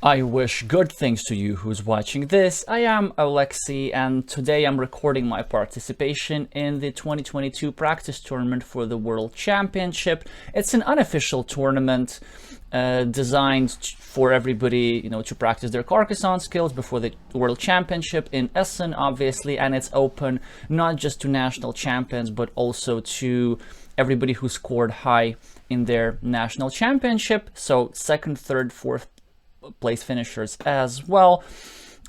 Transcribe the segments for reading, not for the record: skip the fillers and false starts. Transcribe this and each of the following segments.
I wish good things to you who's watching this. I am Alexey, and today I'm recording my participation in the 2022 practice tournament for the World Championship. It's an unofficial tournament designed for everybody, to practice their Carcassonne skills before the World Championship in Essen, obviously, and it's open not just to national champions, but also to everybody who scored high in their national championship. So second, third, fourth place finishers as well.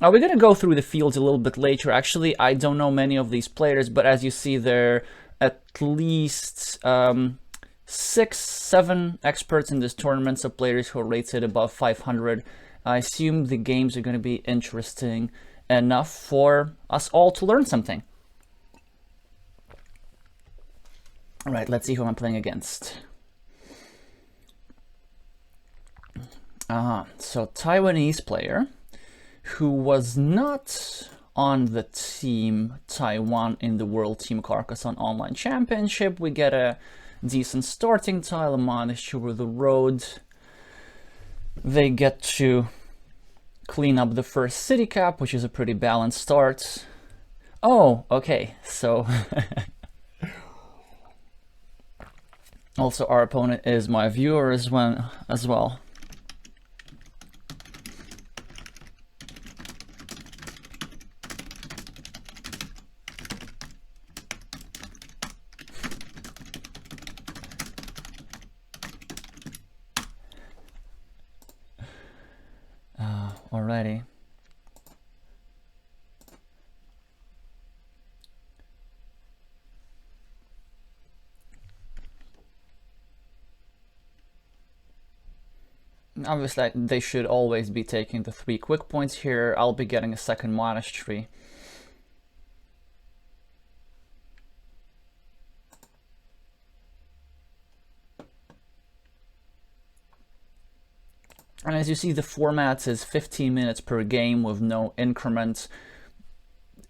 We're going to go through the fields a little bit later. Actually, I don't know many of these players, but as you see, there are at least 6-7 experts in this tournament, so players who are rated above 500. I assume the games are going to be interesting enough for us all to learn something. All right, let's see who I'm playing against. So Taiwanese player who was not on the team Taiwan in the World Team Carcassonne Online Championship. We get a decent starting tile, a monastery over the road. They get to clean up the first city cap, which is a pretty balanced start. Oh, okay, so also our opponent is my viewer as well. Alrighty. Obviously, they should always be taking the 3 quick points here. I'll be getting a second monastery. And as you see, the format is 15 minutes per game with no increments,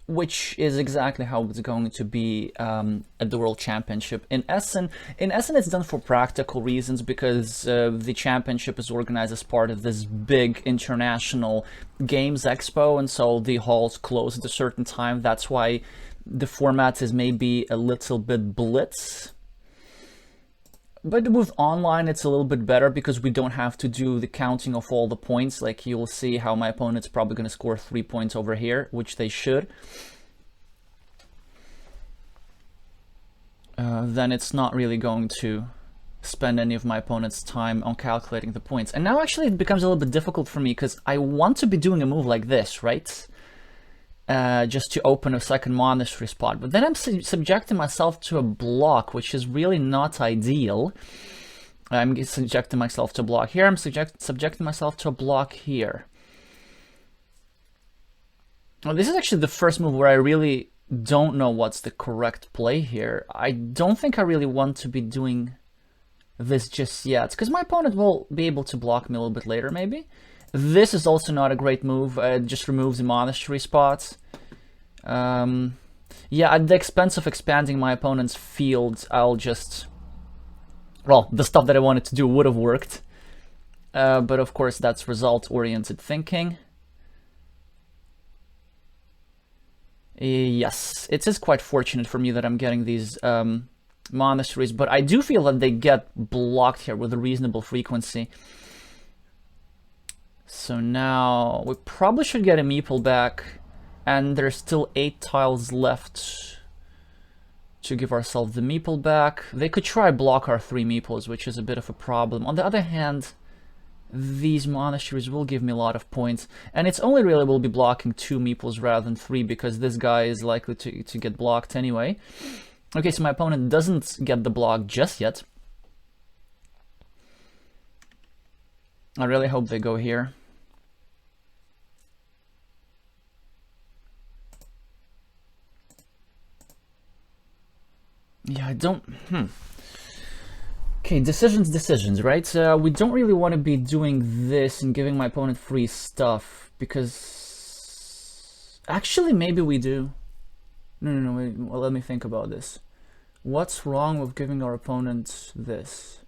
which is exactly how it's going to be at the World Championship in Essen. In Essen, it's done for practical reasons because the championship is organized as part of this big international games expo, and so the halls close at a certain time. That's why the format is maybe a little bit blitz. But with online, it's a little bit better because we don't have to do the counting of all the points. Like you'll see how my opponent's probably going to score 3 points over here, which they should. Then it's not really going to spend any of my opponent's time on calculating the points. And now actually it becomes a little bit difficult for me because I want to be doing a move like this, right? Just to open a second monastery spot, but then I'm subjecting myself to a block, which is really not ideal. I'm subjecting myself to a block here, I'm subjecting myself to a block here. Well, this is actually the first move where I really don't know what's the correct play here. I don't think I really want to be doing this just yet, because my opponent will be able to block me a little bit later, maybe. This is also not a great move. It just removes the monastery spots. Yeah, at the expense of expanding my opponent's field, I'll just... Well, the stuff that I wanted to do would have worked. But of course, that's result-oriented thinking. Yes, it is quite fortunate for me that I'm getting these monasteries, but I do feel that they get blocked here with a reasonable frequency. So now we probably should get a meeple back, and there's still 8 tiles left to give ourselves the meeple back. They could try block our 3 meeples, which is a bit of a problem. On the other hand, these monasteries will give me a lot of points, and it's only really will be blocking 2 meeples rather than 3 because this guy is likely to get blocked anyway. Okay, so my opponent doesn't get the block just yet. I really hope they go here. Yeah, I don't... Okay, decisions, right? We don't really want to be doing this and giving my opponent free stuff, because... Actually, maybe we do. No, wait, well, let me think about this. What's wrong with giving our opponent this?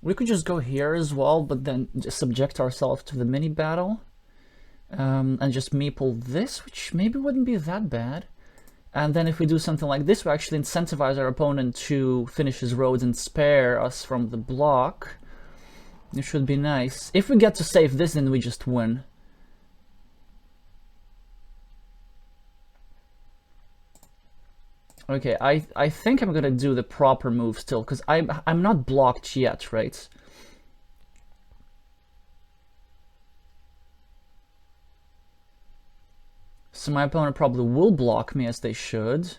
We could just go here as well, but then just subject ourselves to the mini battle. And just meeple this, which maybe wouldn't be that bad. And then if we do something like this, we actually incentivize our opponent to finish his roads and spare us from the block. It should be nice. If we get to save this, then we just win. Okay, I think I'm gonna do the proper move still, because I'm not blocked yet, right? So my opponent probably will block me, as they should.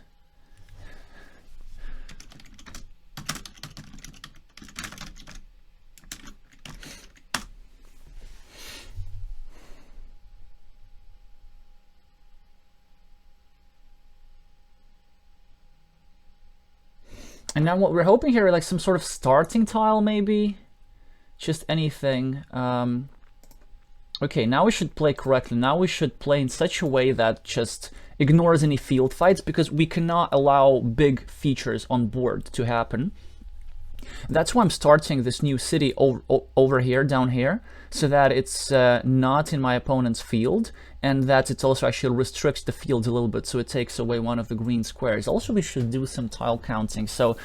And now what we're hoping here, like some sort of starting tile, maybe? Just anything. Okay, now we should play correctly. Now we should play in such a way that just ignores any field fights, because we cannot allow big features on board to happen. That's why I'm starting this new city over here, down here, so that it's not in my opponent's field, and that it also actually restricts the field a little bit, so it takes away one of the green squares. Also, we should do some tile counting. So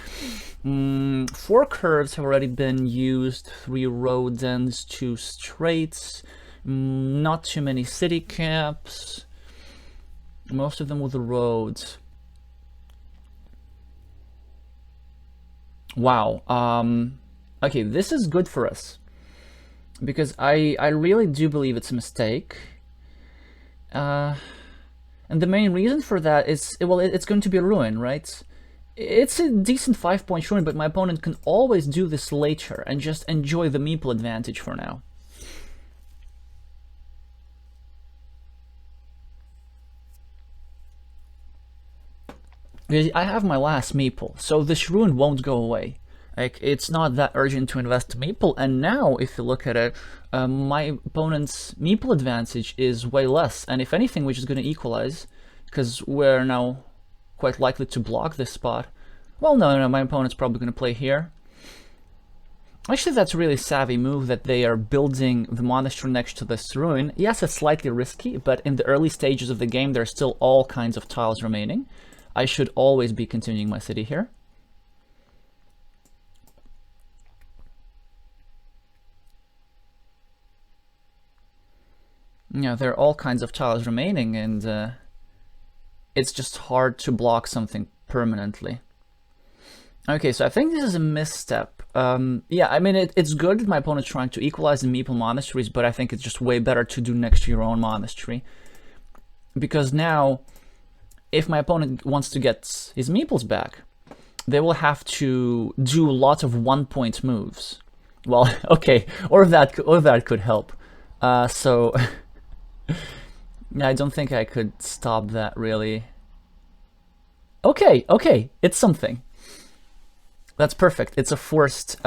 4 curves have already been used, 3 road ends, 2 straights, not too many city caps, most of them with the roads. Wow. Okay, this is good for us, because I really do believe it's a mistake. And the main reason for that is, well, it's going to be a ruin, right? It's a decent 5-point ruin, but my opponent can always do this later and just enjoy the meeple advantage for now. I have my last meeple, so this ruin won't go away. Like, it's not that urgent to invest meeple, and now, if you look at it, my opponent's meeple advantage is way less, and if anything, we're just going to equalize, because we're now quite likely to block this spot. Well, no, my opponent's probably going to play here. Actually, that's a really savvy move, that they are building the monastery next to this ruin. Yes, it's slightly risky, but in the early stages of the game, there's still all kinds of tiles remaining. I should always be continuing my city here. Yeah, there are all kinds of tiles remaining, and it's just hard to block something permanently. Okay, so I think this is a misstep. Yeah, I mean, it's good that my opponent's trying to equalize the meeple monasteries, but I think it's just way better to do next to your own monastery. Because now, if my opponent wants to get his meeples back, they will have to do a lot of 1-point moves. Well, okay, or that could help. So I don't think I could stop that, really. Okay, it's something. That's perfect. It's a forced,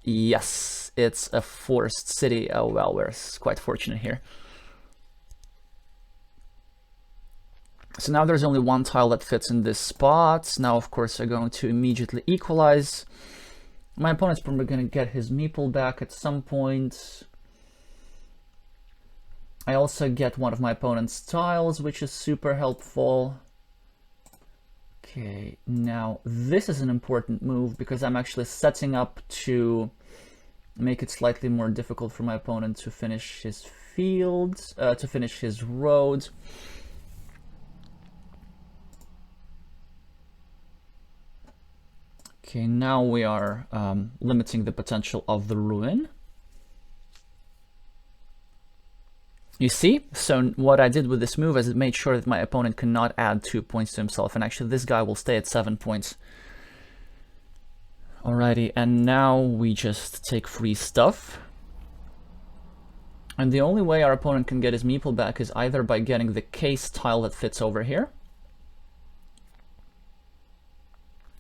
yes, it's a forced city. Oh, well, we're quite fortunate here. So now there's only 1 tile that fits in this spot. Now, of course, I'm going to immediately equalize. My opponent's probably going to get his meeple back at some point. I also get one of my opponent's tiles, which is super helpful. Okay, now this is an important move, because I'm actually setting up to make it slightly more difficult for my opponent to finish his fields, to finish his road. Okay, now we are limiting the potential of the ruin. You see? So what I did with this move is it made sure that my opponent cannot add 2 points to himself, and actually this guy will stay at 7 points. Alrighty, and now we just take free stuff. And the only way our opponent can get his meeple back is either by getting the case tile that fits over here,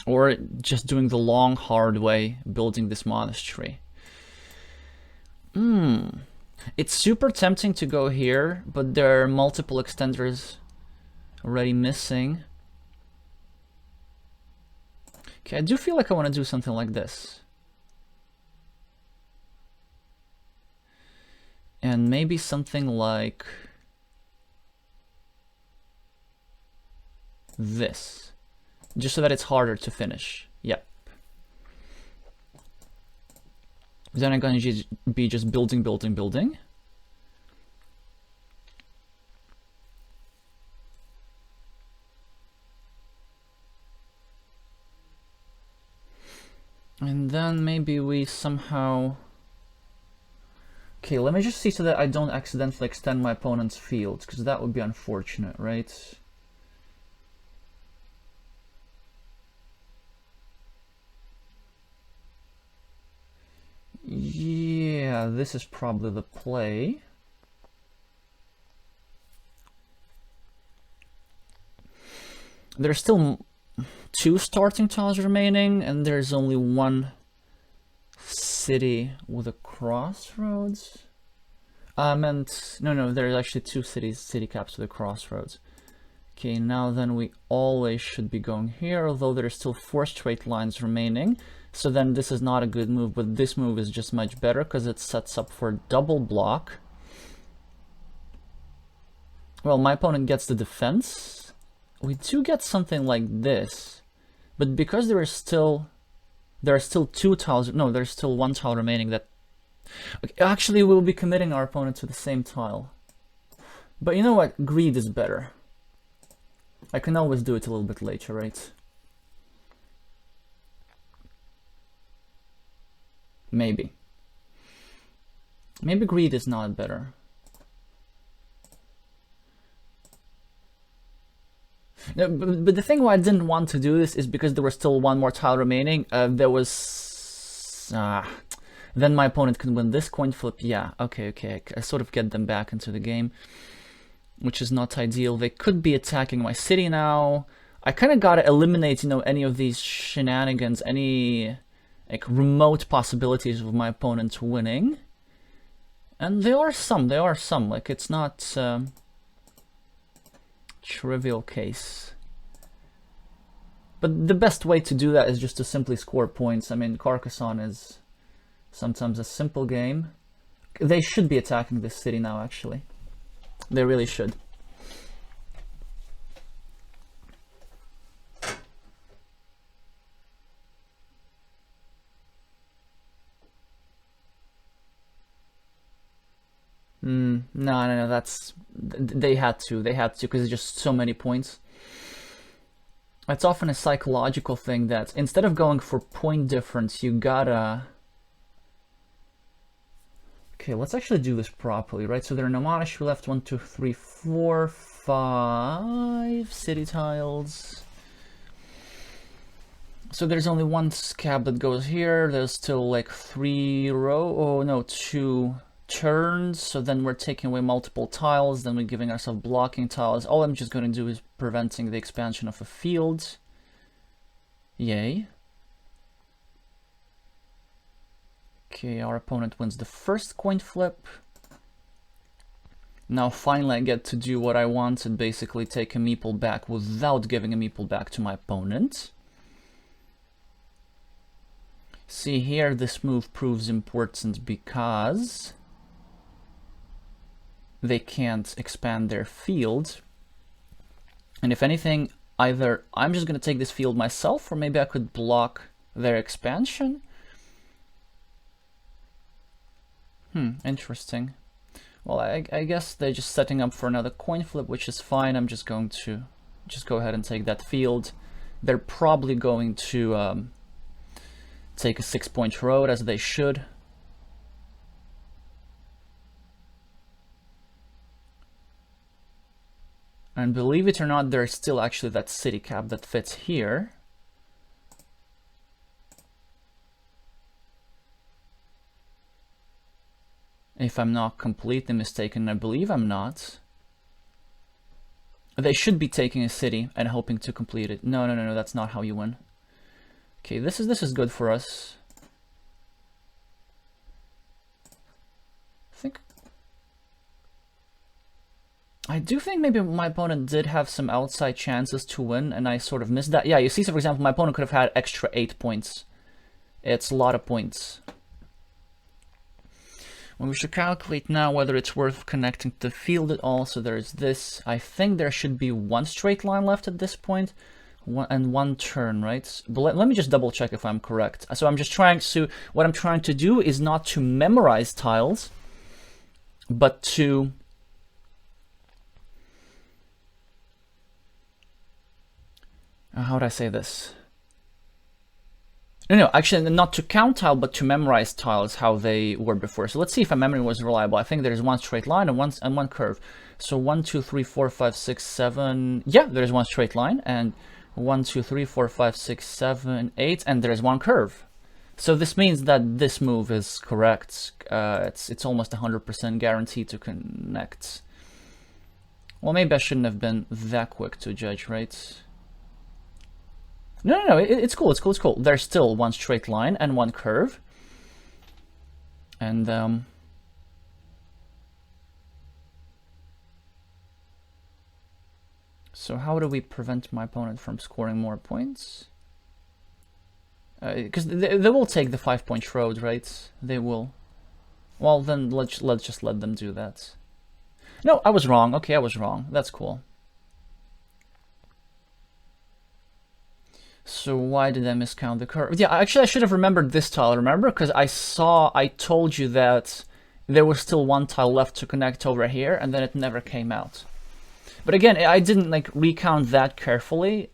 or just doing the long, hard way, building this monastery. It's super tempting to go here, but there are multiple extenders already missing. Okay, I do feel like I want to do something like this. And maybe something like this, just so that it's harder to finish. Yep. Then I'm going to be just building, building, building. And then maybe we somehow... Okay, let me just see so that I don't accidentally extend my opponent's field, because that would be unfortunate, right? Yeah, this is probably the play. There's still 2 starting tiles remaining, and there's only 1 city with a crossroads. No, there's actually 2 city caps with a crossroads. Okay, now then we always should be going here, although there are still 4 straight lines remaining. So then this is not a good move, but this move is just much better because it sets up for a double block. Well, my opponent gets the defense. We do get something like this, but because there are still 2 tiles, no, there's still 1 tile remaining that... Okay, actually, we'll be committing our opponent to the same tile. But you know what? Greed is better. I can always do it a little bit later, right? Maybe. Maybe greed is not better. No, but the thing why I didn't want to do this is because there was still 1 more tile remaining. Then my opponent could win this coin flip. Yeah, okay. I sort of get them back into the game, which is not ideal. They could be attacking my city now. I kind of gotta eliminate, any of these shenanigans, any like remote possibilities of my opponent winning. And there are some. Like, it's not trivial case. But the best way to do that is just to simply score points. I mean, Carcassonne is sometimes a simple game. They should be attacking this city now, actually. They really should. No, that's... They had to, because it's just so many points. It's often a psychological thing that instead of going for point difference, you gotta... Okay, let's actually do this properly, right? So there are Nomadish, we left 1, 2, 3, 4, 5 city tiles. So there's only 1 scab that goes here. There's still like 2 turns. So then we're taking away multiple tiles. Then we're giving ourselves blocking tiles. All I'm just going to do is preventing the expansion of a field. Yay. Okay, our opponent wins the first coin flip. Now finally I get to do what I wanted, basically take a meeple back without giving a meeple back to my opponent. See here, this move proves important because they can't expand their field. And if anything, either I'm just going to take this field myself, or maybe I could block their expansion. Interesting. Well, I guess they're just setting up for another coin flip, which is fine. I'm just going to go ahead and take that field. They're probably going to take a 6-point road, as they should. And believe it or not, there's still actually that city cap that fits here. If I'm not completely mistaken, I believe I'm not. They should be taking a city and hoping to complete it. No, that's not how you win. Okay, this is good for us. I do think maybe my opponent did have some outside chances to win, and I sort of missed that. Yeah, you see, so for example, my opponent could have had extra 8 points. It's a lot of points. Well, we should calculate now whether it's worth connecting to the field at all. So there's this. I think there should be one straight line left at this point, and one turn, right? But let me just double check if I'm correct. So I'm just trying to, what I'm trying to do is not to memorize tiles, but to how would I say this? No, actually not to count tile, but to memorize tiles how they were before. So let's see if my memory was reliable. I think there's one straight line and one curve. So 1, 2, 3, 4, 5, 6, 7. Yeah, there's one straight line, and 1, 2, 3, 4, 5, 6, 7, 8, and there's one curve. So this means that this move is correct. It's almost 100% guaranteed to connect. Well, maybe I shouldn't have been that quick to judge, right? No, it's cool, it's cool. There's still one straight line and one curve. And so how do we prevent my opponent from scoring more points? Because they will take the 5-point road, right? They will. Well, then let's just let them do that. No, I was wrong. Okay, I was wrong. That's cool. So why did I miscount the curve? Yeah, actually I should have remembered this tile, remember? Because I told you that there was still one tile left to connect over here, and then it never came out. But again, I didn't like recount that carefully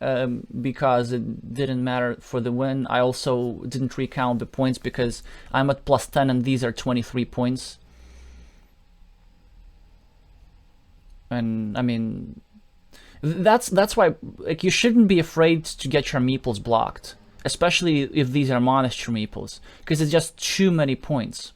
because it didn't matter for the win. I also didn't recount the points because I'm at +10 and these are 23 points. And I mean, that's why like you shouldn't be afraid to get your meeples blocked, especially if these are monastery meeples, because it's just too many points.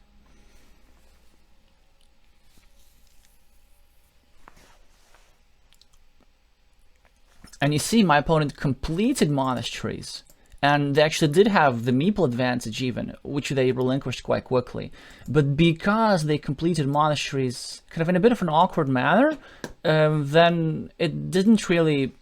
And you see, my opponent completed monasteries, and they actually did have the meeple advantage even, which they relinquished quite quickly. But because they completed monasteries kind of in a bit of an awkward manner, then it didn't really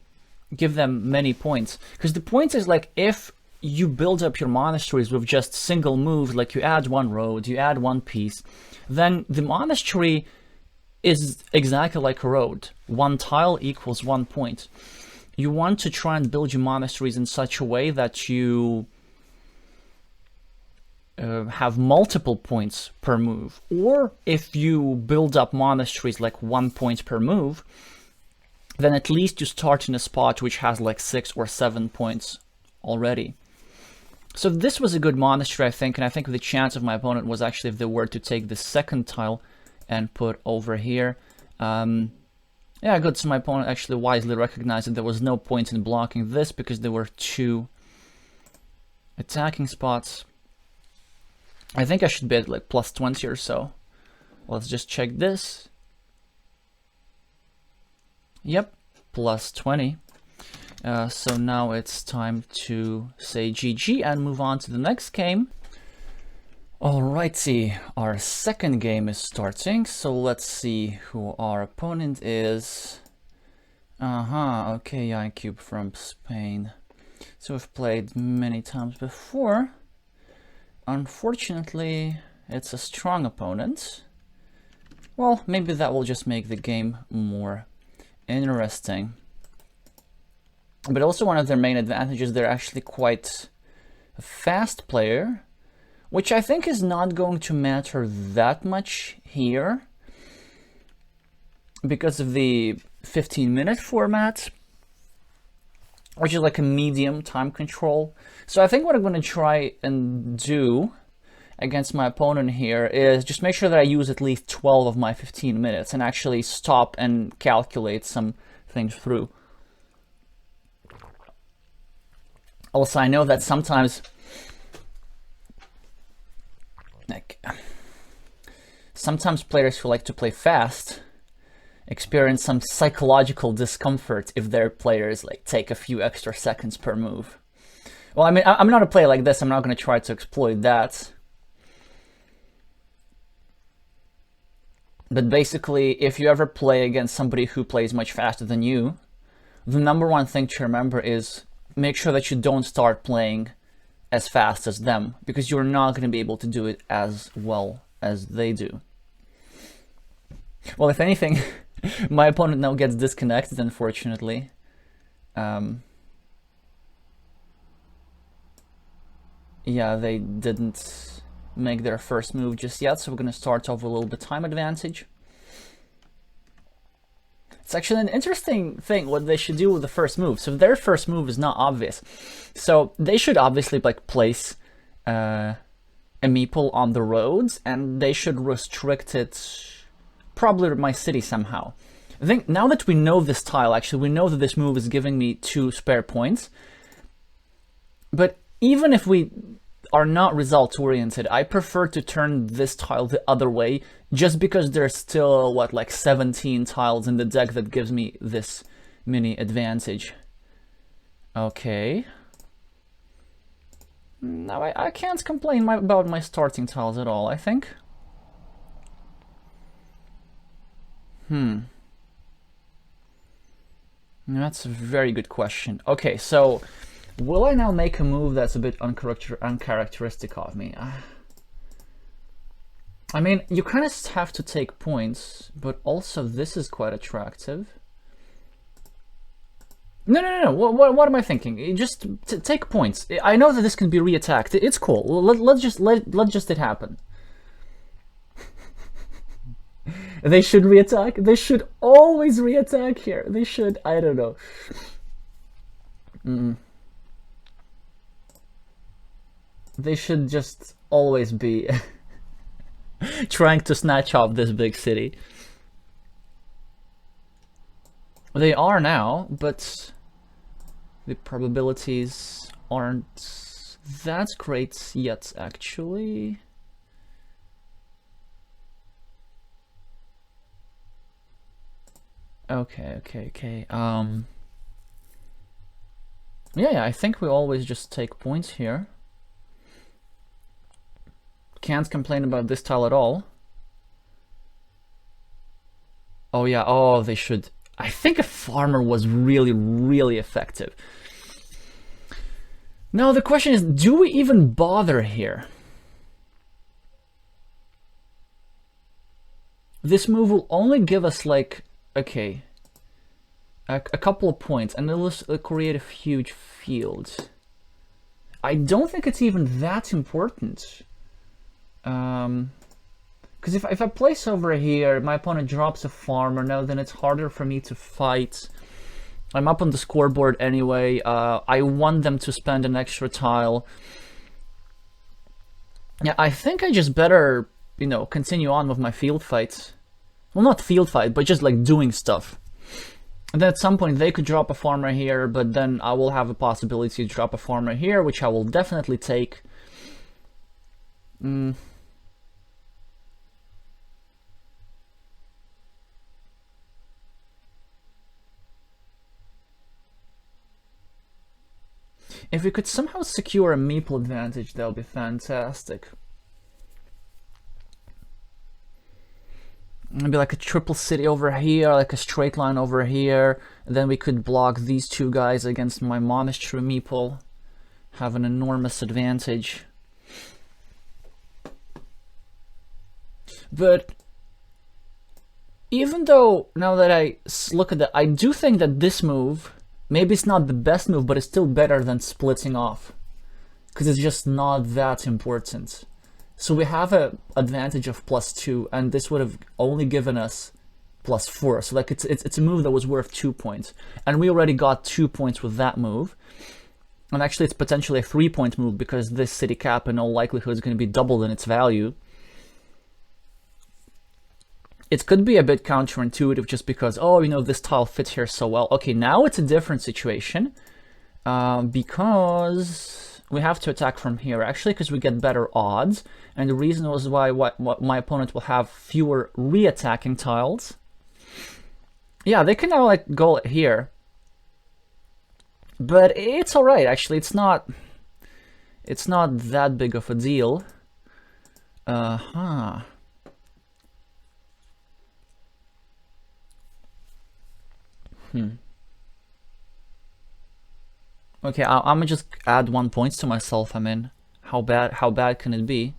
give them many points. Because the point is, like, if you build up your monasteries with just single moves, like you add one road, you add one piece, then the monastery is exactly like a road. One tile equals 1 point. You want to try and build your monasteries in such a way that you have multiple points per move. Or if you build up monasteries like 1 point per move, then at least you start in a spot which has like 6 or 7 points already. So this was a good monastery, I think, and I think the chance of my opponent was actually if they were to take the second tile and put over here. Yeah, good. So my opponent actually wisely recognized that there was no point in blocking this because there were 2 attacking spots. I think I should be at like +20 or so. Let's just check this. Yep, +20. So now it's time to say GG and move on to the next game. Alrighty, our second game is starting, so let's see who our opponent is. Okay, iCube from Spain. So we've played many times before. Unfortunately, it's a strong opponent. Well, maybe that will just make the game more interesting. But also one of their main advantages, they're actually quite a fast player, which I think is not going to matter that much here because of the 15-minute format, which is like a medium time control. So I think what I'm going to try and do against my opponent here is just make sure that I use at least 12 of my 15 minutes and actually stop and calculate some things through. Also, I know that sometimes players who like to play fast experience some psychological discomfort if their players like take a few extra seconds per move. Well, I mean, I'm not a player like this. I'm not going to try to exploit that. But basically, if you ever play against somebody who plays much faster than you, the #1 thing to remember is make sure that you don't start playing as fast as them, because you're not going to be able to do it as well as they do. Well, if anything, my opponent now gets disconnected, unfortunately. Yeah, they didn't make their first move just yet, so we're gonna start off with a little bit time advantage. It's actually an interesting thing what they should do with the first move. So their first move is not obvious. So they should obviously like place a meeple on the roads, and they should restrict it, probably my city somehow. I think now that we know this tile, actually, we know that this move is giving me 2 spare points. But even if we are not results oriented, I prefer to turn this tile the other way, just because there's still, what, like 17 tiles in the deck that gives me this mini advantage. Okay. Now I can't complain about my starting tiles at all, I think. That's a very good question. Okay, so will I now make a move that's a bit uncharacteristic of me? I mean, you kind of have to take points, but also this is quite attractive. No. What am I thinking? Just take points. I know that this can be reattacked. It's cool. Let's just let it happen. They should reattack. They should always reattack here. They should. I don't know. They should just always be trying to snatch off this big city. They are now, but the probabilities aren't that great yet, actually. Okay. Yeah, I think we always just take points here. Can't complain about this tile at all. Oh yeah, oh, they should. I think a farmer was really effective. Now the question is, do we even bother here? This move will only give us like, okay, a couple of points, and it'll create a huge field. I don't think it's even that important. Because if I place over here, my opponent drops a farmer, now then it's harder for me to fight. I'm up on the scoreboard anyway. I want them to spend an extra tile. Yeah, I think I just better, you know, continue on with my field fights. Well, not field fight, but just like doing stuff. And then at some point they could drop a farmer here, but then I will have a possibility to drop a farmer here, which I will definitely take. If we could somehow secure a meeple advantage, that would be fantastic. Maybe like a triple city over here, like a straight line over here, and then we could block these two guys against my monastery meeple. Have an enormous advantage. But even though, now that I look at that, I do think that this move, maybe it's not the best move, but it's still better than splitting off. Because it's just not that important. So we have an advantage of +2, and this would have only given us +4. So like it's a move that was worth 2 points. And we already got 2 points with that move. And actually it's potentially a 3-point move, because this city cap in all likelihood is going to be doubled in its value. It could be a bit counterintuitive just because, oh, you know, this tile fits here so well. Okay, now it's a different situation because we have to attack from here, actually, because we get better odds. And the reason was why my opponent will have fewer re-attacking tiles. Yeah, they can now, like, go here. But it's alright, actually. It's not that big of a deal. Okay, I'm gonna just add 1 point to myself. I mean, how bad can it be?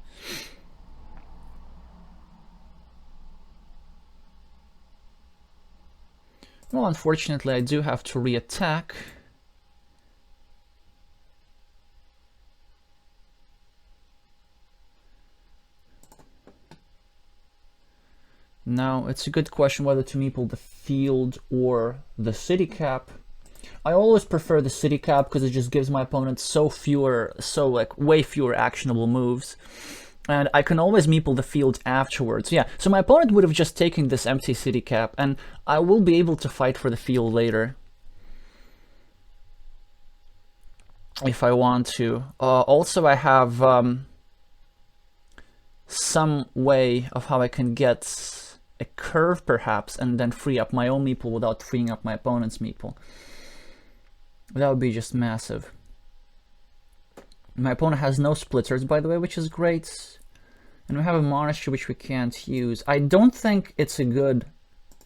Well, unfortunately, I do have to re-attack. Now, it's a good question whether to meeple the field or the city cap. I always prefer the city cap because it just gives my opponent way fewer actionable moves. And I can always meeple the field afterwards. Yeah, so my opponent would have just taken this empty city cap, and I will be able to fight for the field later. If I want to. Also, I have some way of how I can get a curve, perhaps, and then free up my own meeple without freeing up my opponent's meeple. That would be just massive. My opponent has no splitters, by the way, which is great. And we have a monastery which we can't use. I don't think it's a good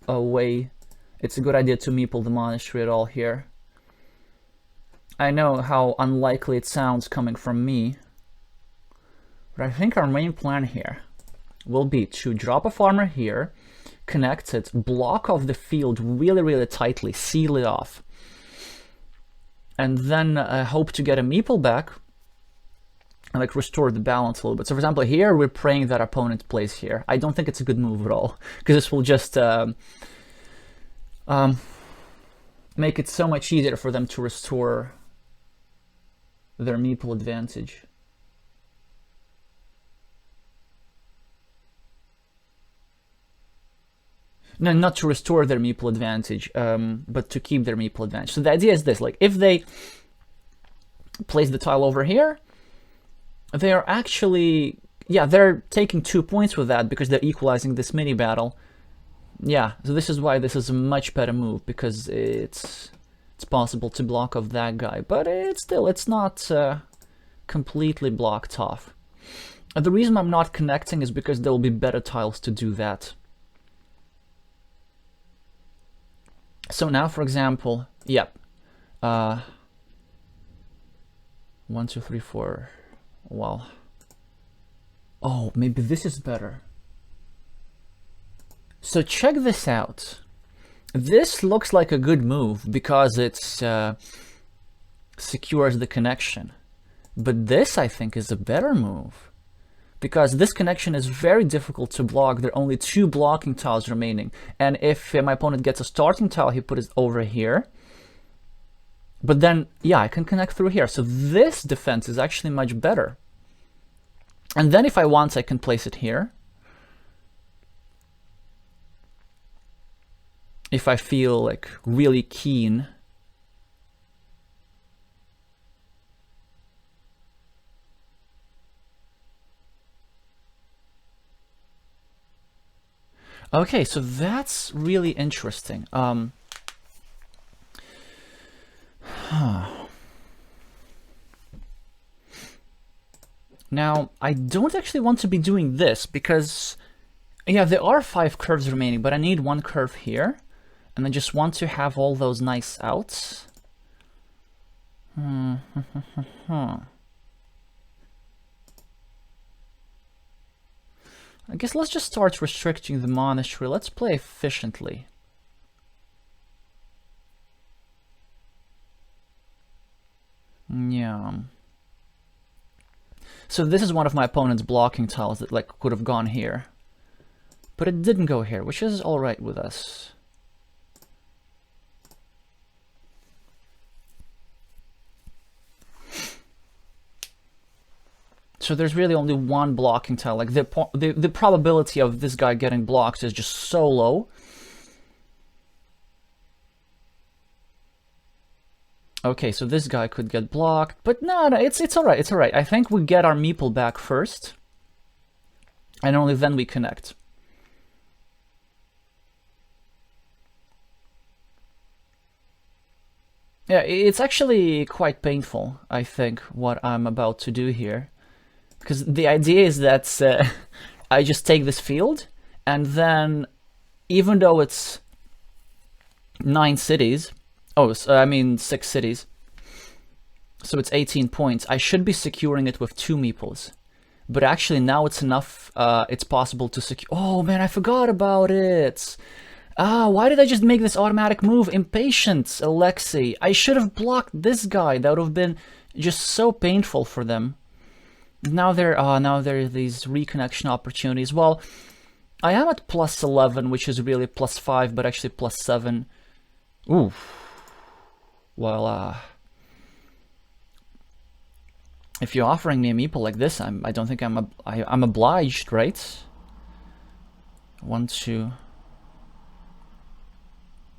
it's a good idea to meeple the monastery at all here. I know how unlikely it sounds coming from me, but I think our main plan here will be to drop a farmer here, connect it, block off the field really, really tightly, seal it off, and then hope to get a meeple back and like restore the balance a little bit. So for example, here we're praying that our opponent plays here. I don't think it's a good move at all, because this will just make it so much easier for them to restore their meeple advantage. No, not to restore their meeple advantage, but to keep their meeple advantage. So the idea is this, like, if they place the tile over here, they are actually, yeah, they're taking 2 points with that because they're equalizing this mini battle. Yeah, so this is why this is a much better move, because it's possible to block off that guy, but it's not completely blocked off. The reason I'm not connecting is because there will be better tiles to do that. So now, for example, yep, 1, 2, 3, 4. Well, oh, maybe this is better. So check this out. This looks like a good move because it secures the connection. But this, I think, is a better move, because this connection is very difficult to block. There are only 2 blocking tiles remaining. And if my opponent gets a starting tile, he put it over here. But then, yeah, I can connect through here. So this defense is actually much better. And then if I want, I can place it here. If I feel like really keen. Okay, so that's really interesting. Now, I don't actually want to be doing this because, yeah, there are 5 curves remaining, but I need 1 curve here, and I just want to have all those nice outs. I guess let's just start restricting the monastery. Let's play efficiently. Yeah. So this is one of my opponent's blocking tiles that like could have gone here. But it didn't go here, which is alright with us. So there's really only 1 blocking tile. Like the probability of this guy getting blocked is just so low. Okay, so this guy could get blocked, but no, it's alright, it's alright. I think we get our meeple back first, and only then we connect. Yeah, it's actually quite painful, I think, what I'm about to do here. Because the idea is that I just take this field, and then, even though it's 9 cities, I mean 6 cities, so it's 18 points, I should be securing it with 2 meeples. But actually now it's enough, it's possible to secure... Oh man, I forgot about it! Ah, why did I just make this automatic move? Impatience, Alexey. I should have blocked this guy. That would have been just so painful for them. Now there are these reconnection opportunities. Well, I am at plus 11, which is really plus 5, but actually plus 7. Ooh. Well, if you're offering me a meeple like this, I don't think I'm obliged, right? 1, 2.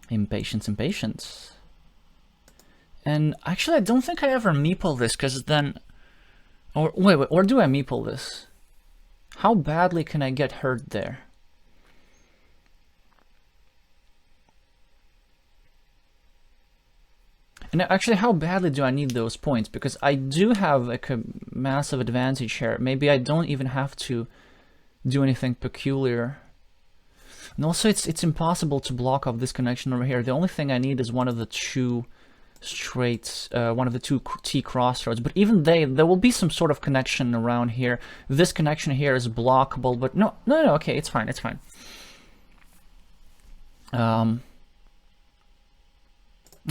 Impatience. And actually, I don't think I ever meeple this, because then... Or wait, or do I meeple this? How badly can I get hurt there? And actually, how badly do I need those points? Because I do have like a massive advantage here. Maybe I don't even have to do anything peculiar. And also, it's impossible to block off this connection over here. The only thing I need is one of the two straight, one of the two T crossroads. But even there will be some sort of connection around here. This connection here is blockable, but no, okay, it's fine.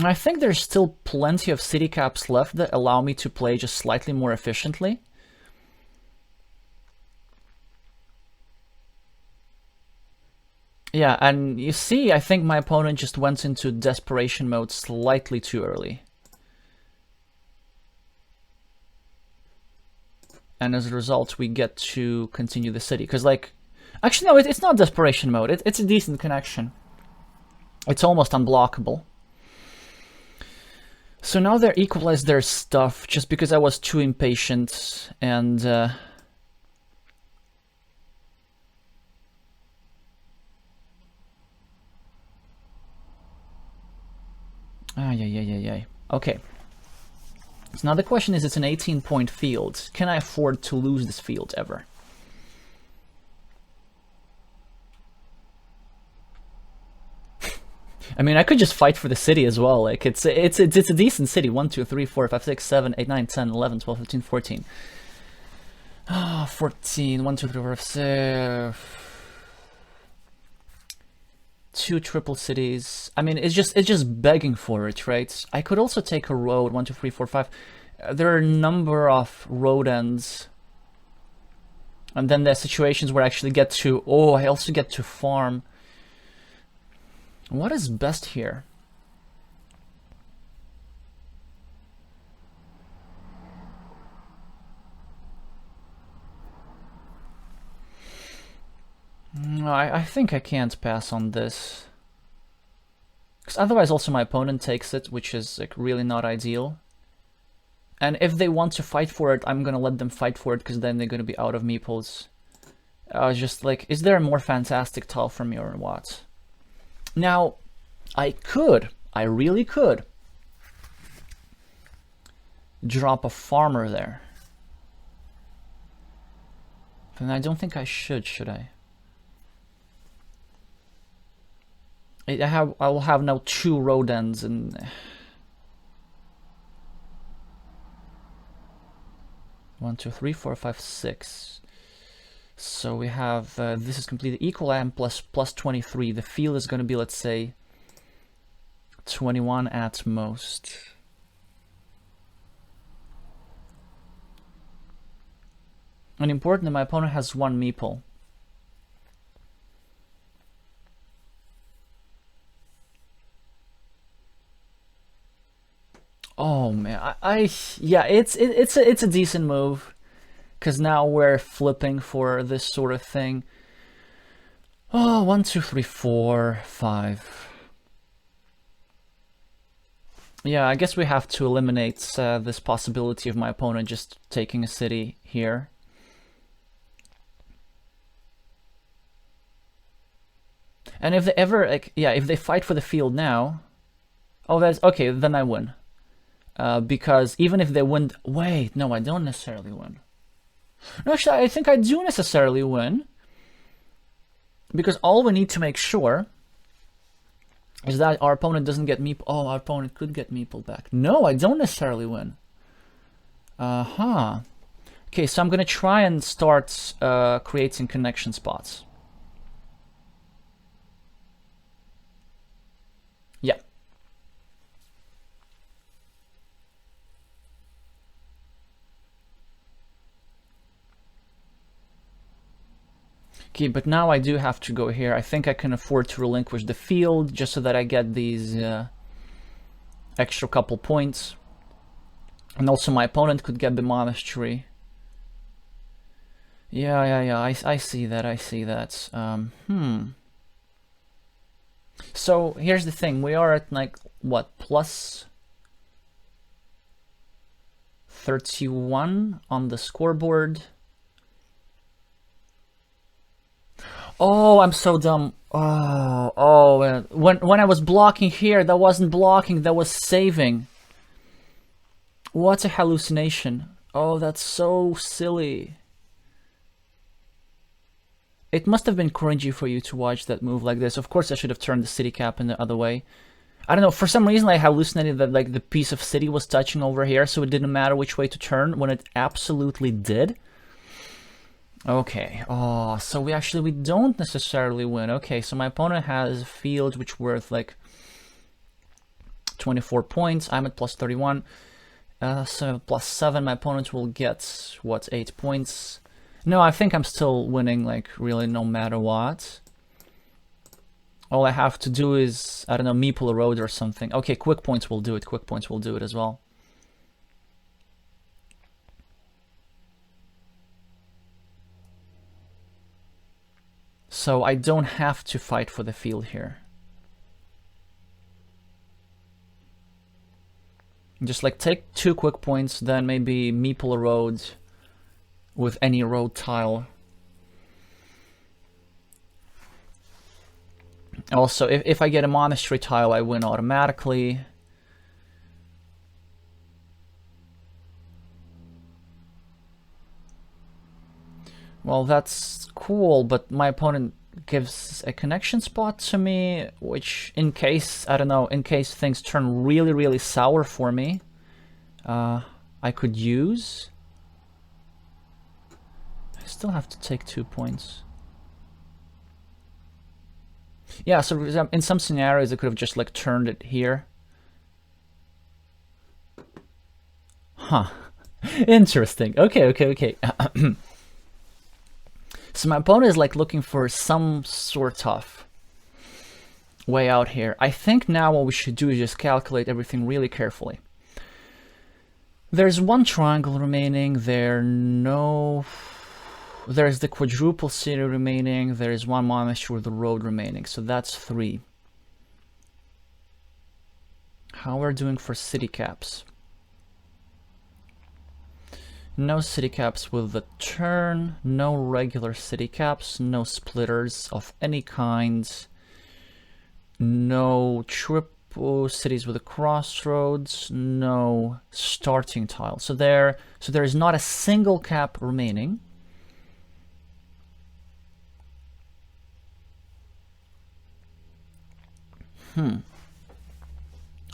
I think there's still plenty of city caps left that allow me to play just slightly more efficiently. Yeah, and you see, I think my opponent just went into desperation mode slightly too early. And as a result, we get to continue the city. Because, like, actually, no, it's not desperation mode. It's a decent connection. It's almost unblockable. So now they're equalized their stuff just because I was too impatient and... yeah. Okay. So now the question is, it's an 18-point field. Can I afford to lose this field ever? I mean, I could just fight for the city as well. Like, it's a decent city. 1, 2, 3, 4, 5, 6, 7, 8, 9, 10, 11, 12, 15, 14. 14. 1, 2, 3, 4, 5, 6. 2 triple cities. I mean, it's just begging for it, right? I could also take a road. 1, 2, 3, 4, 5. There are a number of road ends. And then there's situations where I actually get to... Oh, I also get to farm. What is best here? No, I think I can't pass on this. Because otherwise also my opponent takes it, which is like really not ideal. And if they want to fight for it, I'm gonna let them fight for it, because then they're gonna be out of meeples. Just like, is there a more fantastic tile for me or what? Now, I really could drop a farmer there. And I don't think I should I? I will have now 2 road ends and... 1, 2, 3, 4, 5, 6. So we have, this is completely equal and plus 23. The field is going to be, let's say, 21 at most. And important that my opponent has 1 meeple. Oh man, yeah, it's a decent move, because now we're flipping for this sort of thing. Oh, 1, 2, 3, 4, 5. Yeah, I guess we have to eliminate this possibility of my opponent just taking a city here. And if they ever, like, yeah, if they fight for the field now, oh, that's okay. Then I win. Because even if they win... Wait, no, I don't necessarily win. No, actually, I think I do necessarily win. Because all we need to make sure is that our opponent doesn't get meeple. Oh, our opponent could get meeple back. No, I don't necessarily win. Okay, so I'm going to try and start creating connection spots. Okay, but now I do have to go here. I think I can afford to relinquish the field just so that I get these extra couple points. And also my opponent could get the monastery. Yeah, I see that, I see that. So here's the thing, we are at like, what, plus 31 on the scoreboard. Oh, I'm so dumb. When I was blocking here, that wasn't blocking, that was saving. What a hallucination. Oh, that's so silly. It must have been cringy for you to watch that move like this. Of course, I should have turned the city cap in the other way. I don't know, for some reason I hallucinated that like the piece of city was touching over here, so it didn't matter which way to turn when it absolutely did. Okay, oh, so we don't necessarily win. Okay, so my opponent has a field which worth like 24 points. I'm at plus 31. So plus 7, my opponent will get, what, 8 points? No, I think I'm still winning, like, really no matter what. All I have to do is, I don't know, meeple a road or something. Okay, quick points will do it. Quick points will do it as well. So I don't have to fight for the field here. Just like take 2 quick points, then maybe meeple a road with any road tile. Also, if I get a monastery tile, I win automatically. Well, that's cool, but my opponent gives a connection spot to me, which in case, I don't know, in case things turn really, really sour for me, I could use. I still have to take 2 points. Yeah, so in some scenarios I could have just like turned it here. Huh. Interesting. Okay. So my opponent is like looking for some sort of way out here. I think now what we should do is just calculate everything really carefully. There's 1 triangle remaining, there's the quadruple city remaining, there's 1 monastery with the road remaining, so that's 3. How we're doing for city caps? No city caps with the turn, no regular city caps, no splitters of any kind, no triple cities with a crossroads, no starting tile. So there is not a single cap remaining.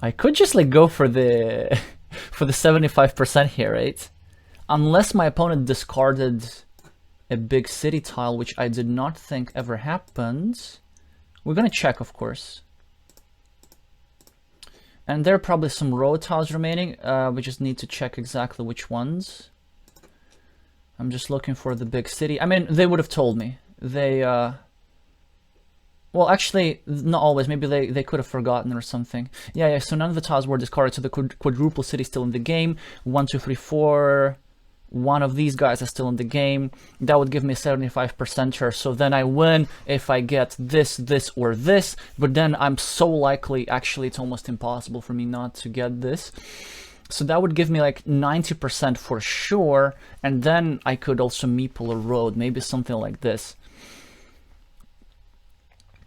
I could just like go for the for the 75% here, right? Unless my opponent discarded a big city tile, which I did not think ever happened. We're gonna check, of course. And there are probably some road tiles remaining. We just need to check exactly which ones. I'm just looking for the big city. I mean, they would have told me. They, well, actually, not always. Maybe they could have forgotten or something. Yeah, so none of the tiles were discarded, so the quadruple city is still in the game. 1, 2, 3, 4... One of these guys is still in the game. That would give me a 75%er, so then I win if I get this, this, or this, but then I'm so likely, actually it's almost impossible for me not to get this. So that would give me like 90% for sure, and then I could also meeple a road, maybe something like this.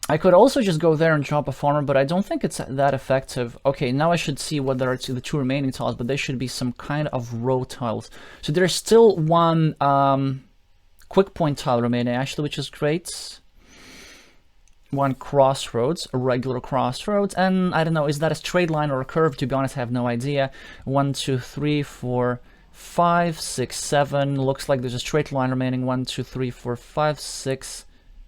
I could also just go there and drop a farmer, but I don't think it's that effective. Okay, now I should see what there are the 2 remaining tiles, but they should be some kind of row tiles. So there's still 1 quick point tile remaining, actually, which is great. 1 crossroads, a regular crossroads, and I don't know, is that a straight line or a curve? To be honest, I have no idea. 1, 2, 3, 4, 5, 6, 7. Looks like there's a straight line remaining. 1, 2, 3, 4, 5, 6,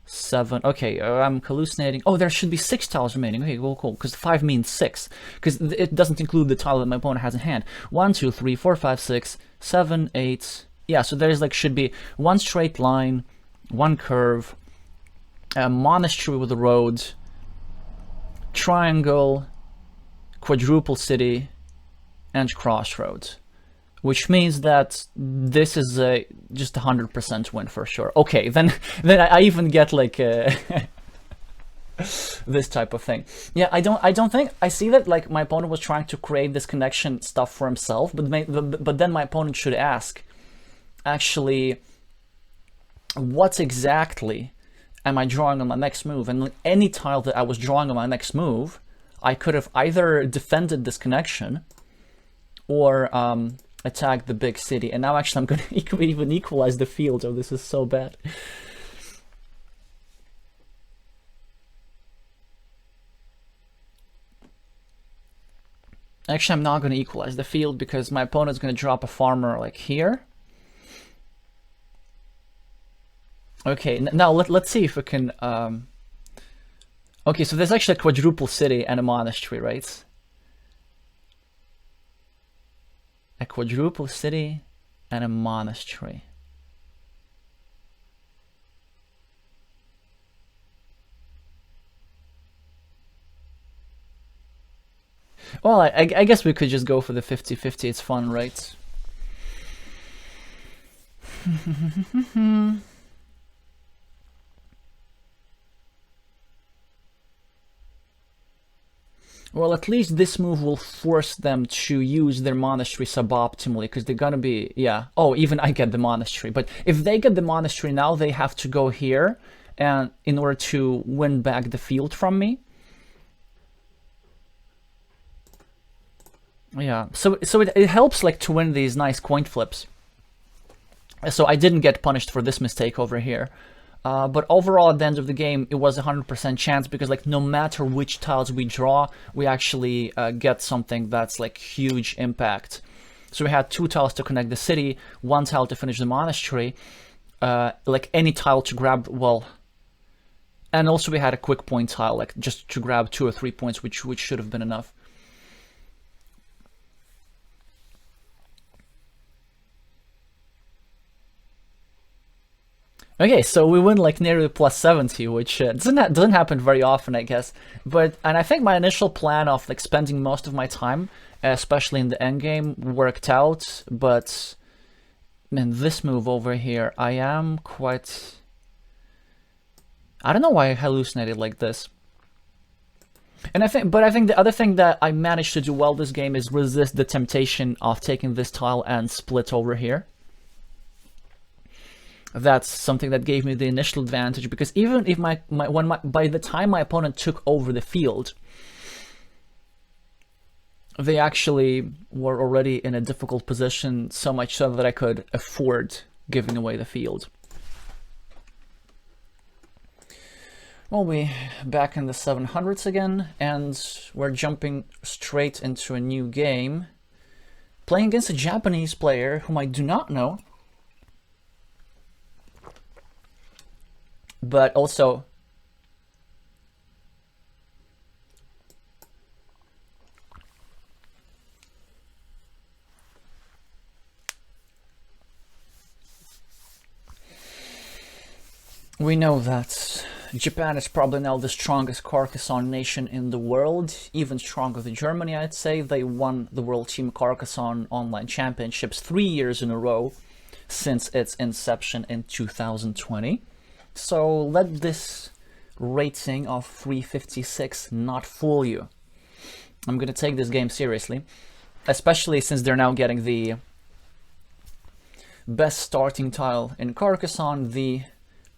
7. Okay, I'm hallucinating. Oh, there should be 6 tiles remaining. Okay, cool, because 5 means 6, because it doesn't include the tile that my opponent has in hand. 1, 2, 3, 4, 5, 6, 7, 8. Yeah, so there's like should be 1 straight line, 1 curve, a monastery with a road, triangle, quadruple city, and crossroads. Which means that this is a just 100% win for sure. Okay, then I even get like this type of thing. Yeah, I don't think I see that like my opponent was trying to create this connection stuff for himself, but then my opponent should ask, actually, what exactly am I drawing on my next move? And any tile that I was drawing on my next move, I could have either defended this connection or attacked the big city. And now actually I'm going to even equalize the field. Oh, this is so bad. Actually, I'm not going to equalize the field because my opponent's going to drop a farmer like here. Okay, now let's see if we can... Okay, so there's actually a quadruple city and a monastery, right? A quadruple city and a monastery. Well, I guess we could just go for the 50-50, it's fun, right? Well, at least this move will force them to use their monastery suboptimally, because they're gonna be, yeah. Oh, even I get the monastery. But if they get the monastery now, they have to go here and in order to win back the field from me. Yeah, so it helps like to win these nice coin flips. So I didn't get punished for this mistake over here. But overall, at the end of the game, it was a 100% chance because like no matter which tiles we draw, we actually get something that's like huge impact. So we had 2 tiles to connect the city, 1 tile to finish the monastery, like any tile to grab, well, and also we had a quick point tile, like just to grab 2 or 3 points, which should have been enough. Okay, so we win like nearly plus 70, which doesn't happen very often, I guess. And I think my initial plan of like spending most of my time, especially in the end game, worked out. But man, this move over here, I am quite. I don't know why I hallucinated like this. And I think the other thing that I managed to do well this game is resist the temptation of taking this tile and split over here. That's something that gave me the initial advantage, because even if by the time my opponent took over the field, they actually were already in a difficult position, so much so that I could afford giving away the field. Well, we're back in the 700s again, and we're jumping straight into a new game, playing against a Japanese player whom I do not know. But also, we know that Japan is probably now the strongest Carcassonne nation in the world, even stronger than Germany, I'd say. They won the World Team Carcassonne Online Championships 3 years in a row since its inception in 2020. So let this rating of 356 not fool you. I'm going to take this game seriously, especially since they're now getting the best starting tile in Carcassonne, the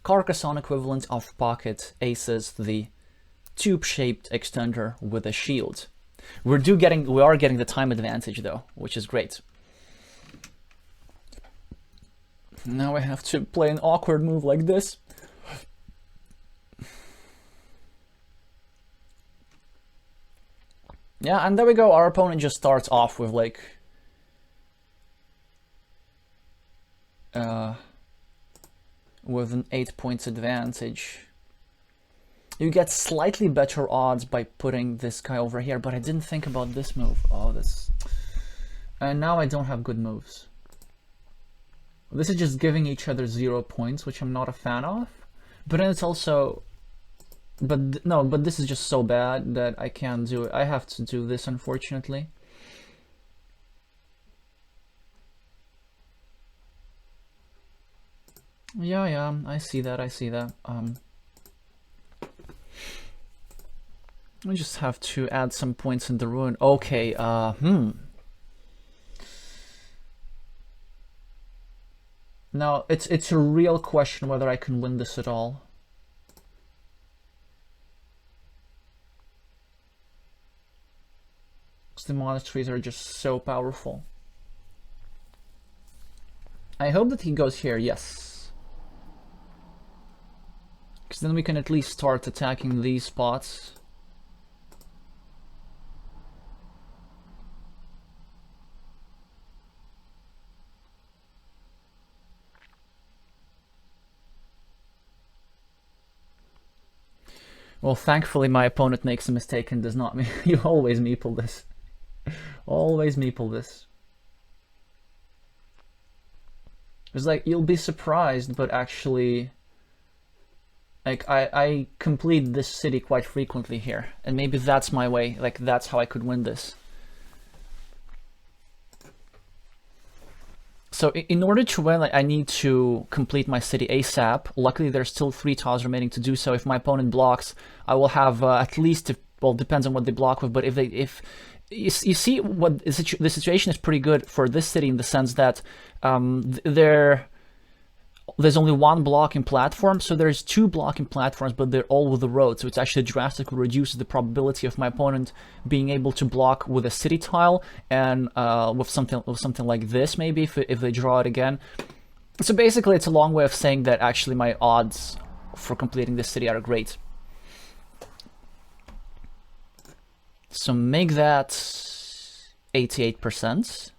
Carcassonne equivalent of pocket aces, the tube-shaped extender with a shield. We are getting the time advantage though, which is great. Now I have to play an awkward move like this. Yeah, and there we go. Our opponent just starts off with like with an 8 points advantage. You get slightly better odds by putting this guy over here, but I didn't think about this move. Oh, this. And now I don't have good moves. This is just giving each other 0 points, which I'm not a fan of. But then it's also But no, but this is just so bad that I can't do it. I have to do this, unfortunately. Yeah, I see that, I see that. We just have to add some points in the ruin. Okay, Now, it's a real question whether I can win this at all. Because the monasteries are just so powerful. I hope that he goes here, yes. Because then we can at least start attacking these spots. Well, thankfully my opponent makes a mistake and does not. You always meeple this. Always meeple this. It's like, you'll be surprised, but actually, like, I complete this city quite frequently here. And maybe that's my way, like, that's how I could win this. So in order to win, like, I need to complete my city ASAP. Luckily, there's still 3 tiles remaining to do so. If my opponent blocks, I will have at least, well, depends on what they block with, but if you see what the situation is pretty good for this city in the sense that there's only 1 blocking platform, so there's 2 blocking platforms, but they're all with the road, so it's actually drastically reduces the probability of my opponent being able to block with a city tile and with something like this, maybe if they draw it again. So basically, it's a long way of saying that actually my odds for completing this city are great. So make that 88%.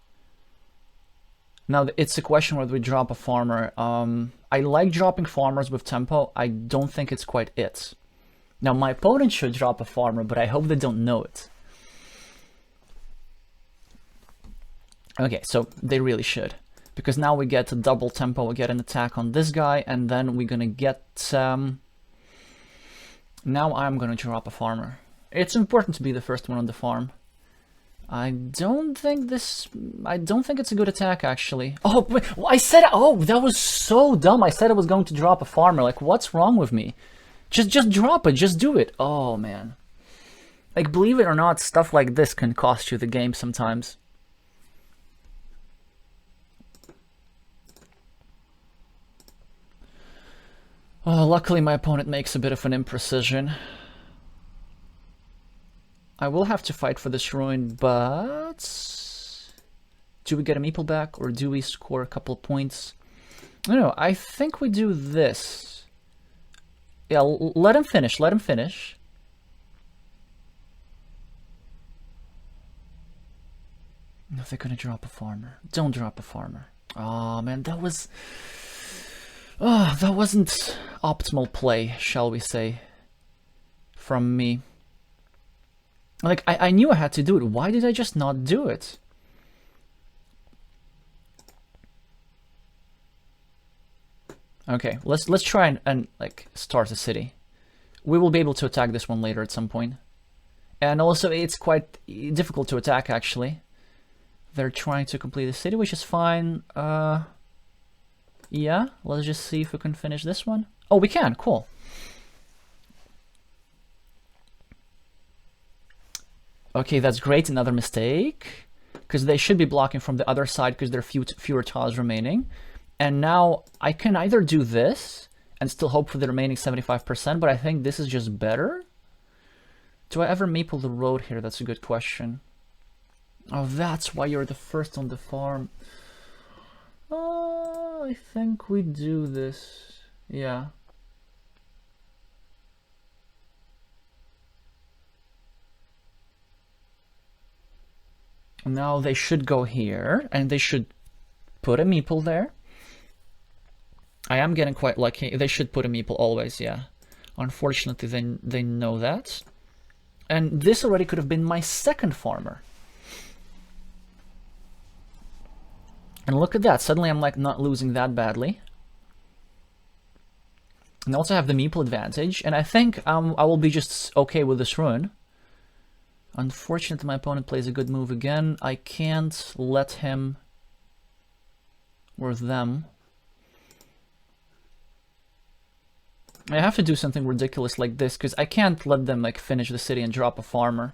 Now, it's a question whether we drop a farmer. I like dropping farmers with tempo. I don't think it's quite it. Now, my opponent should drop a farmer, but I hope they don't know it. Okay, so they really should. Because now we get a double tempo, we get an attack on this guy, and then we're gonna get... Now I'm gonna drop a farmer. It's important to be the first one on the farm. I don't think it's a good attack, actually. Oh, wait, oh, that was so dumb. I said I was going to drop a farmer. Like, what's wrong with me? Just drop it, just do it. Oh, man. Like, believe it or not, stuff like this can cost you the game sometimes. Oh, luckily my opponent makes a bit of an imprecision. I will have to fight for this ruin, but do we get a meeple back or do we score a couple points? I don't know, I think we do this. Yeah, let him finish, let him finish. No, they're gonna drop a farmer. Don't drop a farmer. Oh man, that was... Oh, that wasn't optimal play, shall we say, from me. Like, I knew I had to do it. Why did I just not do it? Okay, let's try and like start a city. We will be able to attack this one later at some point. And also, it's quite difficult to attack, actually. They're trying to complete the city, which is fine. Yeah, let's just see if we can finish this one. Oh, we can, cool. Okay, that's great, another mistake. Because they should be blocking from the other side because there are fewer tiles remaining. And now I can either do this and still hope for the remaining 75%, but I think this is just better. Do I ever maple the road here? That's a good question. Oh, that's why you're the first on the farm. Oh, I think we do this. Yeah. Now they should go here, and they should put a meeple there. I am getting quite lucky. They should put a meeple always, yeah. Unfortunately, they know that. And this already could have been my second farmer. And look at that, suddenly I'm like not losing that badly. And also have the meeple advantage, and I think I will be just okay with this rune. Unfortunately, my opponent plays a good move again. I can't let him or them. I have to do something ridiculous like this, because I can't let them like finish the city and drop a farmer.